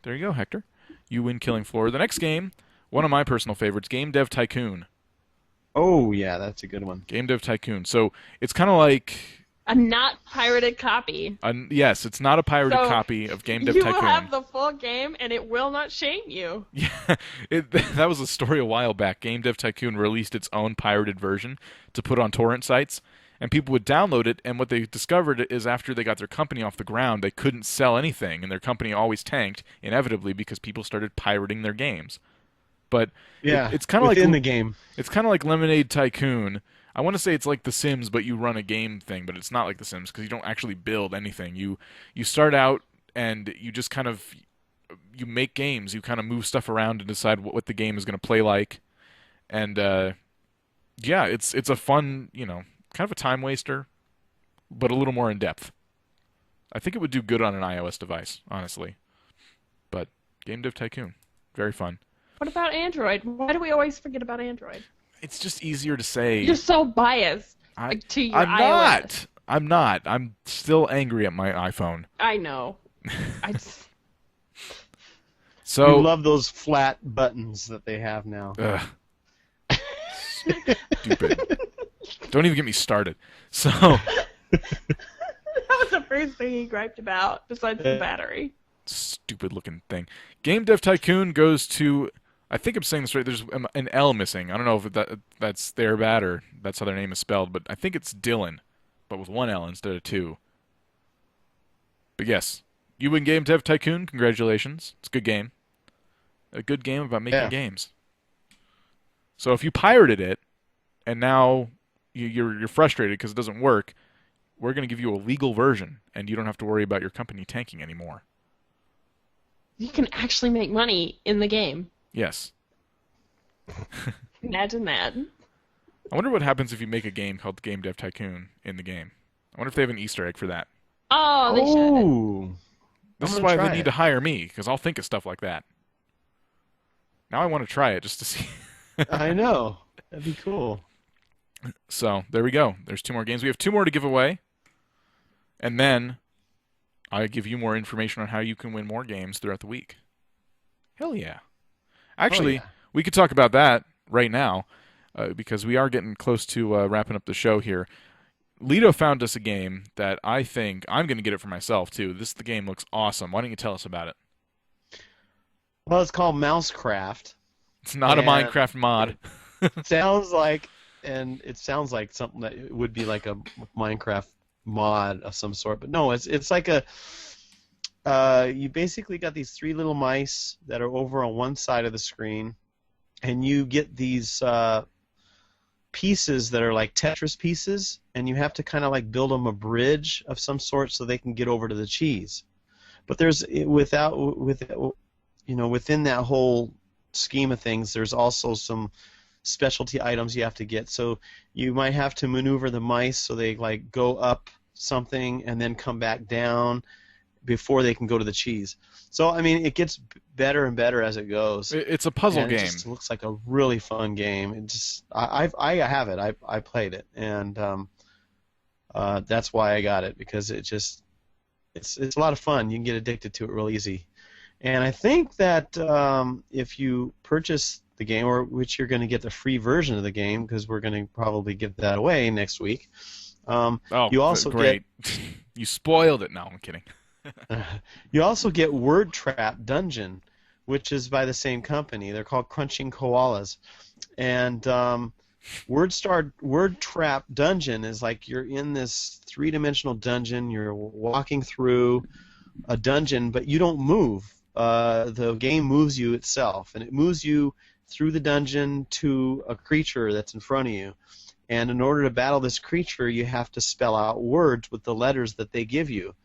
there you go, Hector. You win Killing Floor. The next game, one of my personal favorites, Game Dev Tycoon. Oh yeah, that's a good one. Game Dev Tycoon. So it's kind of like A not pirated copy. yes, it's not a pirated So, copy of Game Dev You Tycoon. will have the full game, and it will not shame you. Yeah, that was a story a while back. Game Dev Tycoon released its own pirated version to put on torrent sites, and people would download it, and what they discovered is after they got their company off the ground, they couldn't sell anything, and their company always tanked, inevitably, because people started pirating their games. But Yeah, it's kind of like within the game. It's kind of like Lemonade Tycoon. I want to say it's like The Sims, but you run a game thing, but it's not like The Sims because you don't actually build anything. You start out and you just kind of you make games. You kind of move stuff around and decide what the game is going to play like. And yeah, it's a fun, kind of a time waster, but a little more in depth. I think it would do good on an iOS device, honestly. But Game Dev Tycoon, very fun. What about Android? Why do we always forget about Android? It's just easier to say. You're so biased to your I'm iOS. not. I'm still angry at my iPhone. I know. So We love those flat buttons that they have now. Stupid. Don't even get me started. So That was the first thing he griped about, besides the battery. stupid looking thing. Game Dev Tycoon goes to. I think I'm saying this right. There's an L missing. I don't know if that's their bad or that's how their name is spelled, but I think it's Dylan, but with one L instead of two. But yes, you win Game Dev Tycoon. Congratulations. It's a good game. A good game about making games. So if you pirated it, and now you're frustrated because it doesn't work, we're going to give you a legal version, and you don't have to worry about your company tanking anymore. You can actually make money in the game. Yes. Imagine that. I wonder what happens if you make a game called Game Dev Tycoon in the game. I wonder if they have an Easter egg for that. Oh, they should. Ooh. This I'm is gonna why try they need it. to hire me, because I'll think of stuff like that. Now I want to try it just to see. I know. That'd be cool. So, there we go. There's 2 more games. We have 2 more to give away. And then I give you more information on how you can win more games throughout the week. Hell yeah. Actually, we could talk about that right now, because we are getting close to wrapping up the show here. Lito found us a game that I think I'm going to get it for myself too. The game looks awesome. Why don't you tell us about it? Well, it's called MouseCraft. It's not a Minecraft mod. It sounds like something that would be like a Minecraft mod of some sort, but no, it's like a you basically got these three little mice that are over on one side of the screen, and you get these pieces that are like Tetris pieces, and you have to kind of like build them a bridge of some sort so they can get over to the cheese. But within that whole scheme of things, there's also some specialty items you have to get. So you might have to maneuver the mice so they like go up something and then come back down before they can go to the cheese. So I mean, it gets better and better as it goes. It's a puzzle game. It just looks like a really fun game. It just I have it. I played it, and that's why I got it, because it's a lot of fun. You can get addicted to it real easy. And I think that if you purchase the game, or which you're going to get the free version of the game, because we're going to probably give that away next week. You also great. You spoiled it. No, I'm kidding. You also get Word Trap Dungeon, which is by the same company. They're called Crunching Koalas. And Word Trap Dungeon is like you're in this three-dimensional dungeon. You're walking through a dungeon, but you don't move. The game moves you itself, and it moves you through the dungeon to a creature that's in front of you. And in order to battle this creature, you have to spell out words with the letters that they give you.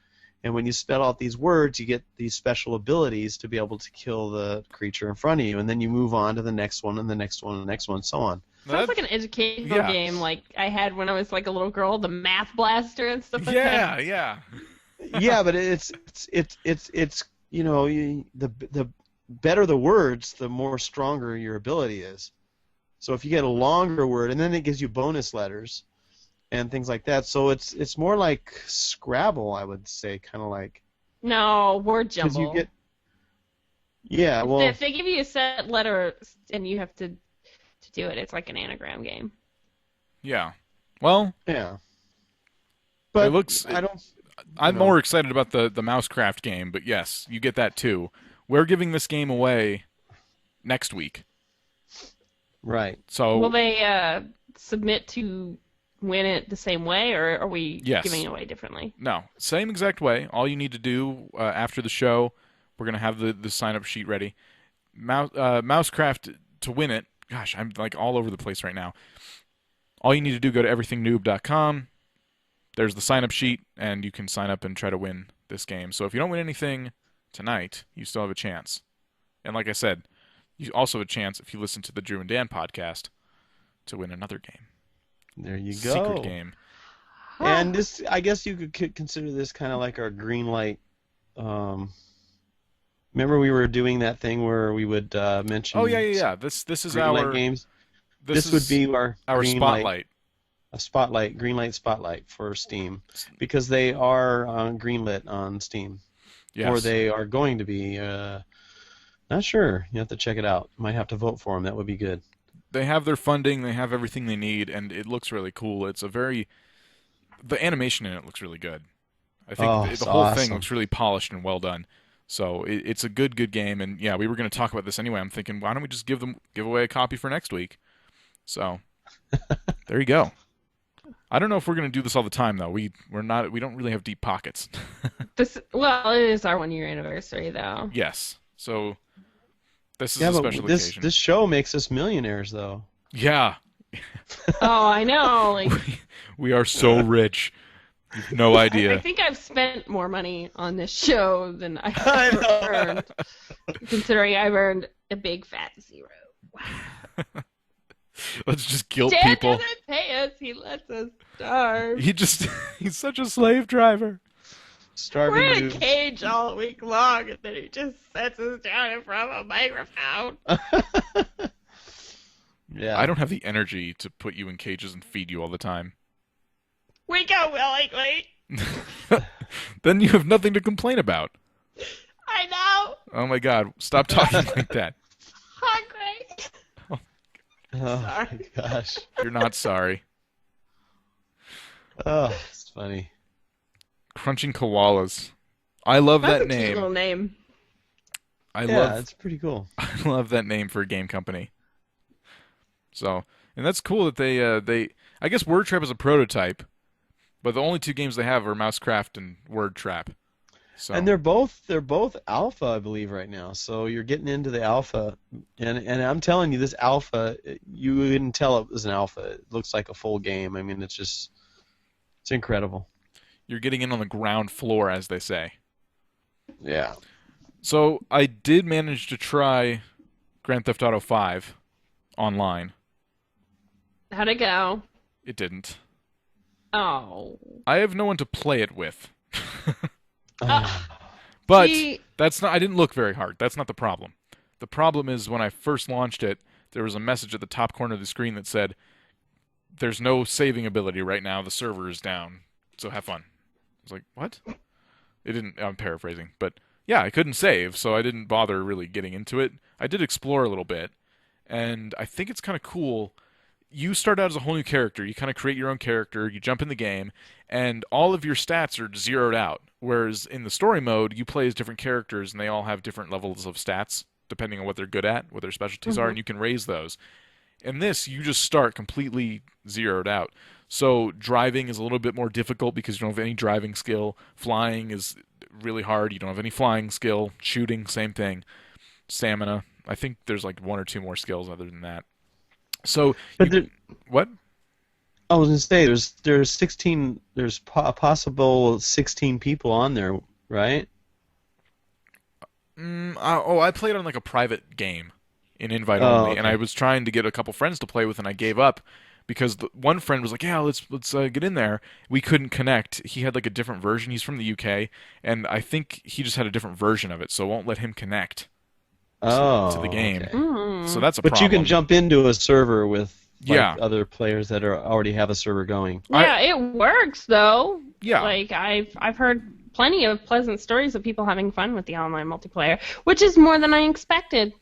And when you spell out these words, you get these special abilities to be able to kill the creature in front of you. And then you move on to the next one, and the next one, and the next one, and so on. Sounds like an educational game like I had when I was like a little girl, the Math Blaster and stuff like that. Yeah. Yeah, but it's you know, the better the words, the more stronger your ability is. So if you get a longer word, and then it gives you bonus letters and things like that. So it's more like Scrabble, I would say, kind of like. No, word jumble. You get. Yeah, well. If they give you a set letter and you have to do it, it's like an anagram game. Yeah. Well. Yeah. But it looks. I'm more excited about the MouseCraft game, but yes, you get that too. We're giving this game away next week. Right. So will they submit to win it the same way, or are we giving it away differently? No, same exact way. All you need to do after the show, we're going to have the sign-up sheet ready. MouseCraft, to win it, gosh, I'm like all over the place right now. All you need to do, go to everythingnoob.com. There's the sign-up sheet, and you can sign up and try to win this game. So if you don't win anything tonight, you still have a chance. And like I said, you also have a chance, if you listen to the Drew and Dan podcast, to win another game. There you go. Secret game. And this, I guess you could consider this kind of like our green light. Remember we were doing that thing where we would mention. Oh yeah. This is green our light games. This would be our spotlight. A spotlight, green light spotlight for Steam, because they are greenlit on Steam. Yes. Or they are going to be. Not sure. You have to check it out. Might have to vote for them. That would be good. They have their funding. They have everything they need, and it looks really cool. The animation in it looks really good. I think the whole thing looks really polished and well done. So it's a good game. And yeah, we were going to talk about this anyway. I'm thinking, why don't we just give away a copy for next week? So there you go. I don't know if we're going to do this all the time though. We don't really have deep pockets. It is our 1 year anniversary though. Yes. So this is a special occasion. This show makes us millionaires though. Yeah. Oh, I know. Like we are so rich. You have no idea. I think I've spent more money on this show than I've ever earned, considering I've earned a big fat zero. Wow. Let's just guilt Dad people. doesn't pay us. He lets us starve. He's such a slave driver. Starving We're in a noobs. cage all week long, and then he just sets us down in front of a microphone. Yeah. I don't have the energy to put you in cages and feed you all the time. We go willingly. Then you have nothing to complain about. I know. Oh my God! Stop talking like that. Hungry. Oh my gosh. You're not sorry. Oh, it's funny. Crunching koalas. I love That's that a cute little name. name. I Yeah, love it's pretty cool. I love that name for a game company. So, and that's cool that they I guess Word Trap is a prototype, but the only two games they have are MouseCraft and Word Trap. And So, they're both alpha, I believe, right now. So you're getting into the alpha, and I'm telling you, this alpha, you wouldn't tell it was an alpha. It looks like a full game. I mean, it's incredible. you're getting in on the ground floor, as they say. Yeah. So, I did manage to try Grand Theft Auto 5 online. How'd it go? It didn't. Oh. I have no one to play it with. Uh, But See, that's not I didn't look very hard. That's not the problem. The problem is when I first launched it, there was a message at the top corner of the screen that said there's no saving ability right now. The server is down. So have fun. I was like, "What?" It didn't I'm paraphrasing, but yeah, I couldn't save, so I didn't bother really getting into it. I did explore a little bit, and I think it's kind of cool. You start out as a whole new character. You kind of create your own character. You jump in the game, and all of your stats are zeroed out. Whereas in the story mode, you play as different characters, and they all have different levels of stats depending on what they're good at, what their specialties are, and you can raise those. In this, you just start completely zeroed out. So driving is a little bit more difficult because you don't have any driving skill. Flying is really hard. You don't have any flying skill. Shooting, same thing. Stamina. I think there's like one or two more skills other than that. So, But there, what? I was gonna say there's 16. There's a possible 16 people on there, right? I played on like a private game in invite Oh, only, and I okay. was trying to get a couple friends to play with, and I gave up because one friend was like, "Yeah, let's get in there." We couldn't connect. He had like a different version. He's from the UK, and I think he just had a different version of it, so it won't let him connect to the Oh, game. okay. So that's a But you problem. can jump into a server with like Yeah. other players that already have a server going. yeah, it works though. Yeah. Like I've heard plenty of pleasant stories of people having fun with the online multiplayer, which is more than I expected.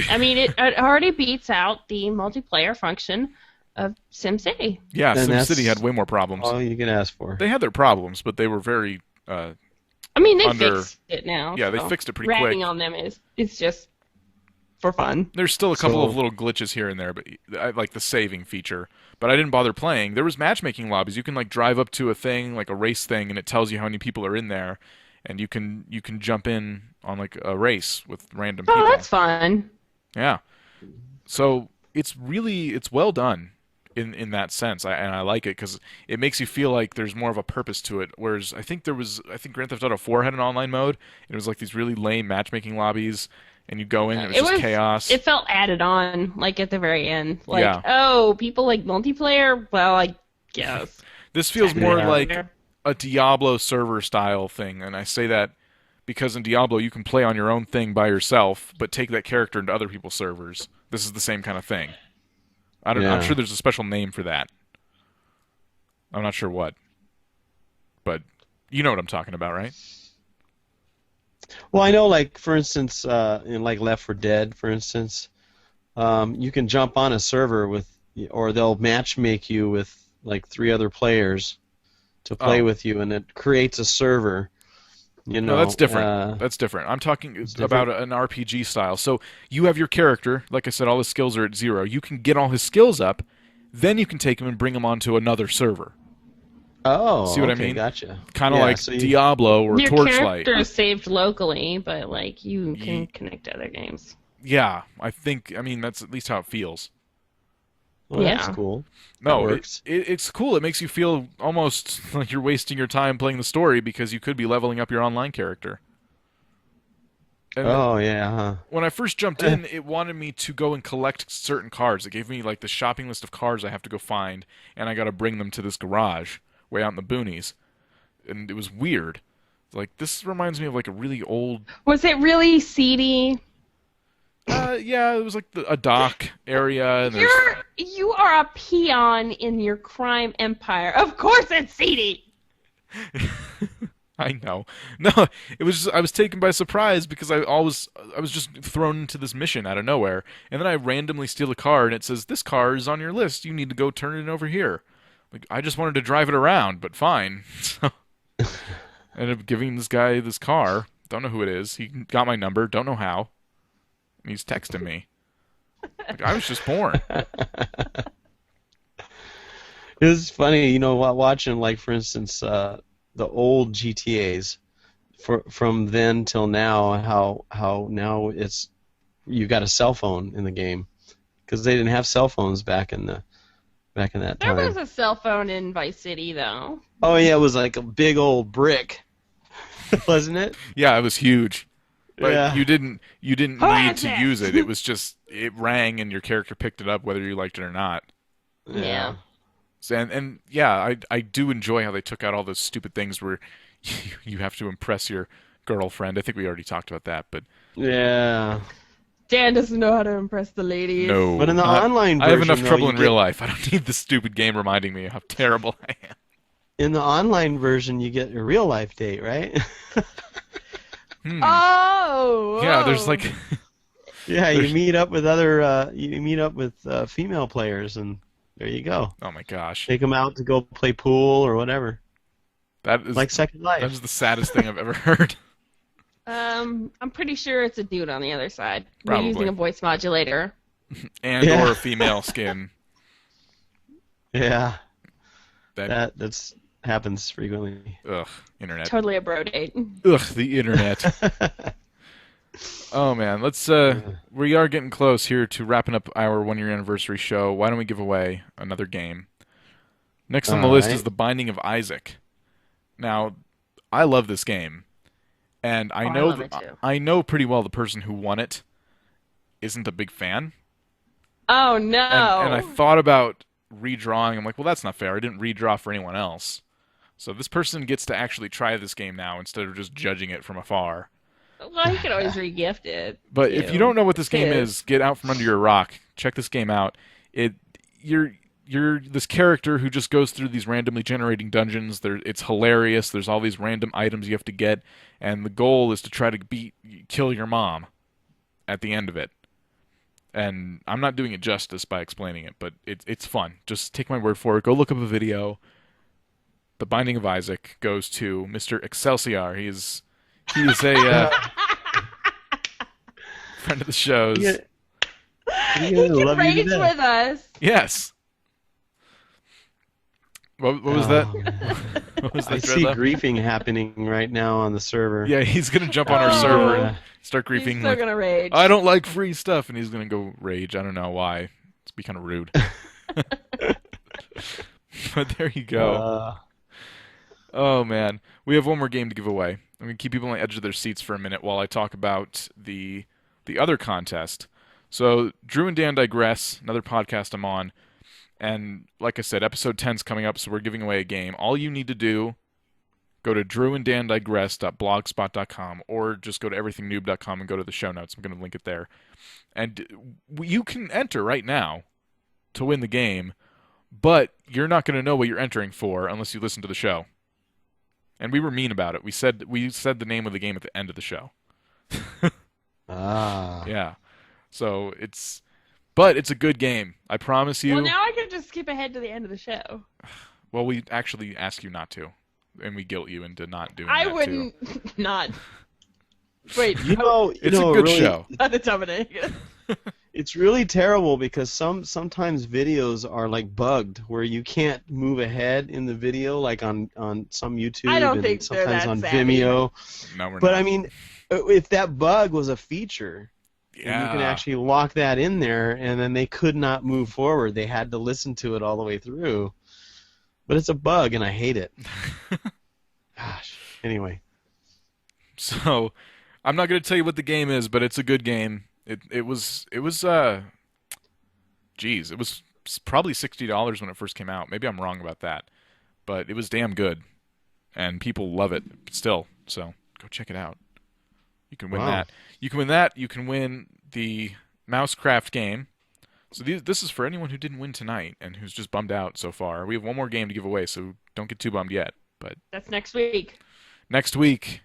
I mean, it already beats out the multiplayer function of SimCity. Yeah, And SimCity that's had way more problems. all you can ask for. They had their problems, but they were very I mean, they Under- fixed it now. yeah, they so fixed it pretty ragging quick. on them is just for fun. There's still a couple So- of little glitches here and there, but I like the saving feature. But I didn't bother playing. There was matchmaking lobbies. You can like drive up to a thing, like a race thing, and it tells you how many people are in there, and you can jump in on like a race with random people. Oh, that's fun. Yeah. So it's well done in that sense, and I like it because it makes you feel like there's more of a purpose to it. Whereas I think Grand Theft Auto 4 had an online mode, and it was like these really lame matchmaking lobbies, and you go in and it was just chaos. It felt added on, like at the very end. Like, Yeah. oh, people like multiplayer. Well, I guess. This feels more Yeah. like a Diablo server style thing, and I say that because in Diablo you can play on your own thing by yourself, but take that character into other people's servers. This is the same kind of thing. I'm Yeah. sure there's a special name for that. I'm not sure what, but you know what I'm talking about, right? Well, I know, like for instance, in like Left 4 Dead, for instance, you can jump on a server with, or they'll match make you with like 3 other players to play Oh. with you, and it creates a server. You know, No, that's different. That's different. I'm talking different? about an RPG style. So you have your character. Like I said, all his skills are at 0. You can get all his skills up, then you can take him and bring him onto another server. Oh, See what I okay, mean? Gotcha. Kind of Yeah, like so you- Diablo or Your Torchlight. character is saved locally, but like you can connect to other games. Yeah, I mean, that's at least how it feels. Well, that's Yeah. cool. No, That works. it's cool. It makes you feel almost like you're wasting your time playing the story because you could be leveling up your online character. And Oh yeah, huh? when I first jumped in, it wanted me to go and collect certain cards. It gave me like the shopping list of cards I have to go find, and I got to bring them to this garage way out in the boonies. And it was weird. Like, this reminds me of like a really old. Was it really seedy? Yeah, it was like a dock area, and there's. You are a peon in your crime empire. Of course it's seedy. I know. No, it was just, I was taken by surprise because I was just thrown into this mission out of nowhere, and then I randomly steal a car and it says this car is on your list. You need to go turn it over here. Like, I just wanted to drive it around, but fine. So I ended up giving this guy this car. Don't know who it is. He got my number. Don't know how. And he's texting me. Like, I was just born. It was funny, watching, like, for instance, the old GTAs from then till now, how now you got a cell phone in the game, because they didn't have cell phones back in that There time. was a cell phone in Vice City, though. Oh yeah, it was like a big old brick, wasn't it? Yeah, it was huge. But Yeah. you didn't Who need has to this? use it. It was just, it rang and your character picked it up whether you liked it or not. Yeah. So, and yeah, I do enjoy how they took out all those stupid things where you have to impress your girlfriend. I think we already talked about that, but Yeah. Dan doesn't know how to impress the ladies. no. But in the online I have version, enough though, trouble you in get- real life. I don't need the stupid game reminding me how terrible I am. In the online version, you get a real life date, right? Oh! Yeah, there's whoa. like Yeah, you There's- meet up with female players, and there you go. oh my gosh. Take them out to go play pool or whatever, That is like Second Life. that is the saddest thing I've ever heard. I'm pretty sure it's a dude on the other side. We're Probably. using a voice modulator. And Yeah. or a female skin. Yeah, That that's happens frequently. ugh, internet. Totally a bro date. Ugh, the internet. Oh man, let's we are getting close here to wrapping up our 1-year anniversary show. Why don't we give away another game? Next on the list Alright. is The Binding of Isaac. Now, I love this game. And I Oh, I know love it too. I know pretty well the person who won it isn't a big fan. Oh no! And I thought about redrawing. I'm like, well, that's not fair. I didn't redraw for anyone else. So this person gets to actually try this game now instead of just judging it from afar. Well, you could always re-gift it. But if you don't know what this game Kids. is, get out from under your rock. Check this game out. You're this character who just goes through these randomly generating dungeons. It's hilarious. There's all these random items you have to get, and the goal is to try to kill your mom at the end of it. And I'm not doing it justice by explaining it, but it's fun. Just take my word for it. Go look up a video. The Binding of Isaac goes to Mr. Excelsior. He is a friend of the show's. Yeah. He can rage with us. Yes. What was Oh, that? man. What was I that? see Dreadlock? griefing happening right now on the server. Yeah, he's gonna jump on our Oh. server and start He's griefing. so Like, gonna rage. I don't like free stuff, and he's gonna go rage. I don't know why. It's be kind of rude. But there you go. Oh man, we have one more game to give away. I'm gonna keep people on the edge of their seats for a minute while I talk about the other contest. So Drew and Dan Digress, another podcast I'm on, and like I said, episode 10's coming up, so we're giving away a game. All you need to do, go to drewanddandigress.blogspot.com or just go to everythingnoob.com and go to the show notes. I'm going to link it there. And you can enter right now to win the game, but you're not going to know what you're entering for unless you listen to the show. And we were mean about it. We said the name of the game at the end of the show. Yeah. So it's a good game. I promise you. Well, now I can just skip ahead to the end of the show. Well, we actually ask you not to, and we guilt you into not doing I that wouldn't too. not. Wait, You know, It's a good really, show. not the Dominic. It's really terrible because sometimes videos are like bugged where you can't move ahead in the video, like on some YouTube I don't and think they're sometimes that on savvy. Vimeo. No, we're But not. I mean, if that bug was a feature, and you can Yeah. actually lock that in there, and then they could not move forward. They had to listen to it all the way through. But it's a bug, and I hate it. Gosh. Anyway. So, I'm not going to tell you what the game is, but it's a good game. It was probably $60 when it first came out. Maybe I'm wrong about that, but it was damn good, and people love it still. So go check it out. You can win Wow. that. You can win that. You can win the MouseCraft game. So this is for anyone who didn't win tonight and who's just bummed out so far. We have one more game to give away, so don't get too bummed yet. But That's next week. next week,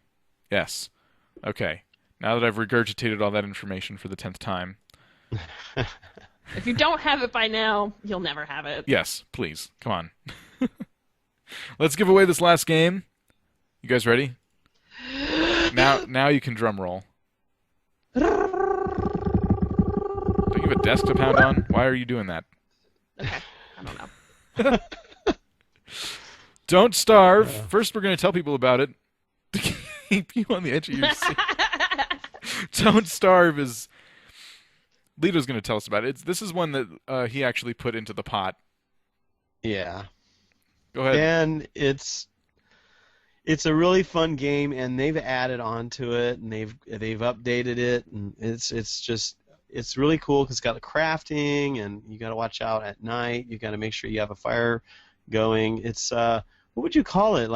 yes. Okay. Now that I've regurgitated all that information for the 10th time, If you don't have it by now, you'll never have it. yes, please, come on. Let's give away this last game. You guys ready? Now you can drum roll. Do you have a desk to pound on? Why are you doing that? Okay, I don't know. Don't Starve. First, we're going to tell people about it to keep you on the edge of your seat. Don't Starve is... Lito's going to tell us about it. This is one that he actually put into the pot. Yeah. Go ahead. And it's a really fun game, and they've added on to it, and they've updated it, and it's really cool because it's got the crafting, and you got to watch out at night. You got to make sure you have a fire going. It's what would you call it?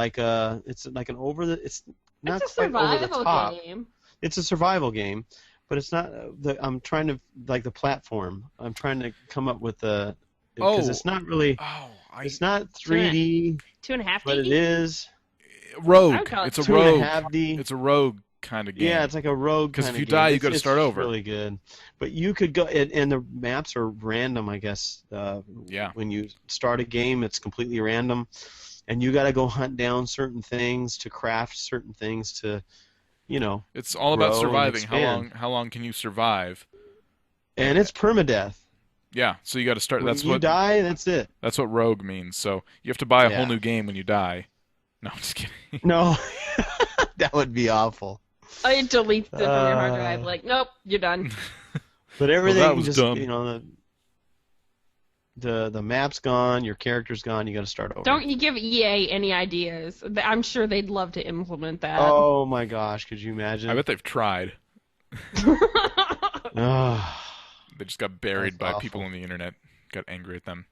It's like an over the. It's not It's a quite over the survival top. game. It's a survival game, but it's not. I'm trying to the platform. I'm trying to come up with the because it's not really. It's not 3D, 2.5D. but it is. Rogue. I would call it It's a 2.5D. It's a rogue kind of game. Yeah, it's like a rogue. Because kind if you of game. die, you got to start over. It's really good, but you could go and the maps are random. I guess. Yeah. When you start a game, it's completely random, and you got to go hunt down certain things to craft certain things to, It's all about grow and surviving. expand. How long can you survive? And it's permadeath. Yeah, so you got to start. When That's you what die, that's it. That's what rogue means. So you have to buy a whole Yeah. new game when you die. No, I'm just kidding. No, that would be awful. It deletes it from your hard drive. Like, nope, you're done. But everything that was just dumb. The map's gone, your character's gone. You got to start over. Don't you give EA any ideas? I'm sure they'd love to implement that. Oh my gosh, could you imagine? I bet they've tried. Ah, They just got buried That's by awful. people on the internet. Got angry at them.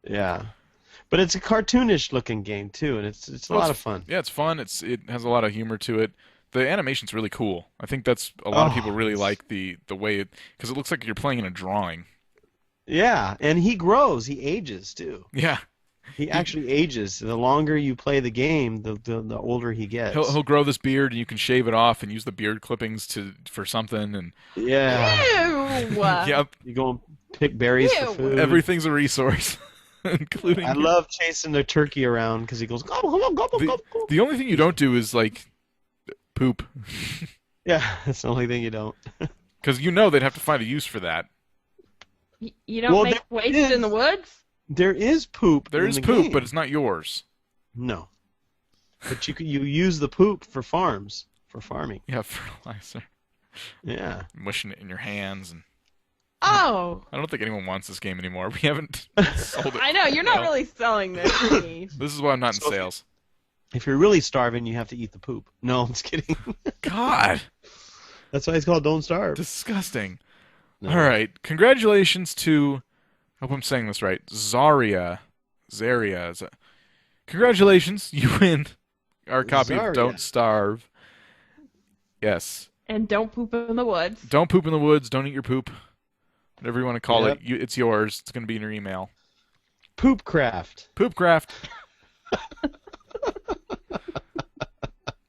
yeah, but it's a cartoonish looking game too, and it's a lot of fun. Yeah, it's fun. It has a lot of humor to it. The animation's really cool. I think that's a lot of people really like the way it, because it looks like you're playing in a drawing. Yeah, and he grows, he ages too. Yeah, He actually ages. The longer you play the game, the older he gets. he'll grow this beard, and you can shave it off and use the beard clippings for something. And Yeah. Ew! yep, You go and pick berries Ew. for food. everything's a resource, including. I love chasing the turkey around because he goes gobble gobble gobble the, gobble. the only thing you don't do is like poop, Yeah, that's the only thing you don't. because they'd have to find a use for that. You don't Well, make there waste is. in the woods? There is poop. There in is the poop, game. but it's not yours. No. But you use the poop for farming. Yeah, fertilizer. Yeah. Mushing it in your hands, and Oh! I don't think anyone wants this game anymore. We haven't sold it. I know, you're not well. really selling this to me. This is why I'm not in So- sales. If you're really starving, you have to eat the poop. No, I'm just kidding. God, That's why it's called Don't Starve. disgusting. No. All right, congratulations to. I hope I'm saying this right. Zaria. Congratulations, you win our copy of Zaria. Don't Starve. Yes. And don't poop in the woods. Don't poop in the woods. Don't eat your poop. Whatever you want to call Yep. it, it's yours. It's going to be in your email. Poopcraft. Poopcraft.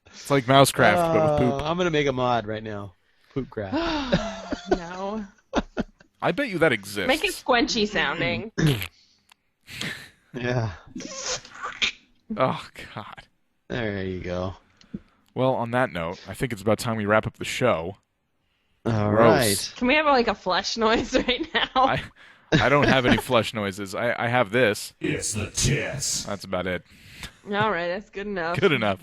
It's like MouseCraft, but with poop. I'm gonna make a mod right now. Poopcraft. No. I bet you that exists. Make it squenchy sounding. Yeah. Oh, God. There you go. Well, on that note, I think it's about time we wrap up the show. All Gross. right. Can we have like a flush noise right now? I don't have any flush noises. I have this. It's the tits. That's about it. Alright, that's good enough. Good enough.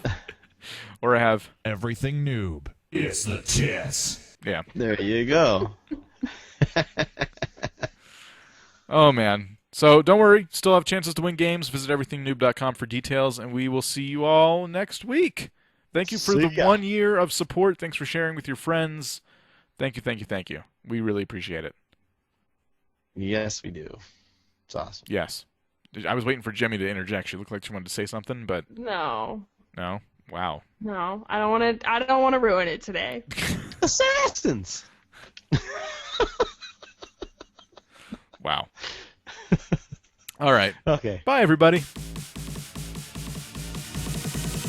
Or I have, Everything noob. It's the tits. yeah. There you go. Oh, man. So don't worry. Still have chances to win games. Visit everythingnoob.com for details, and we will see you all next week. Thank you for See the ya. 1 year of support. Thanks for sharing with your friends. Thank you, thank you, thank you. We really appreciate it. Yes, we do. It's awesome. Yes. I was waiting for Jemmy to interject. She looked like she wanted to say something, but No. no. Wow. No. I don't wanna ruin it today. Assassins. Wow. All right. Okay. Bye, everybody.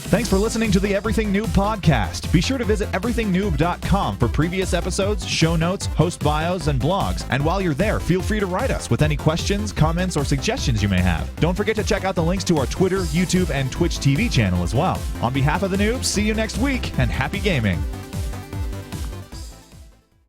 Thanks for listening to the Everything Noob podcast. Be sure to visit everythingnoob.com for previous episodes, show notes, host bios, and blogs. And while you're there, feel free to write us with any questions, comments, or suggestions you may have. Don't forget to check out the links to our Twitter, YouTube, and Twitch TV channel as well. On behalf of the Noobs, see you next week, and happy gaming.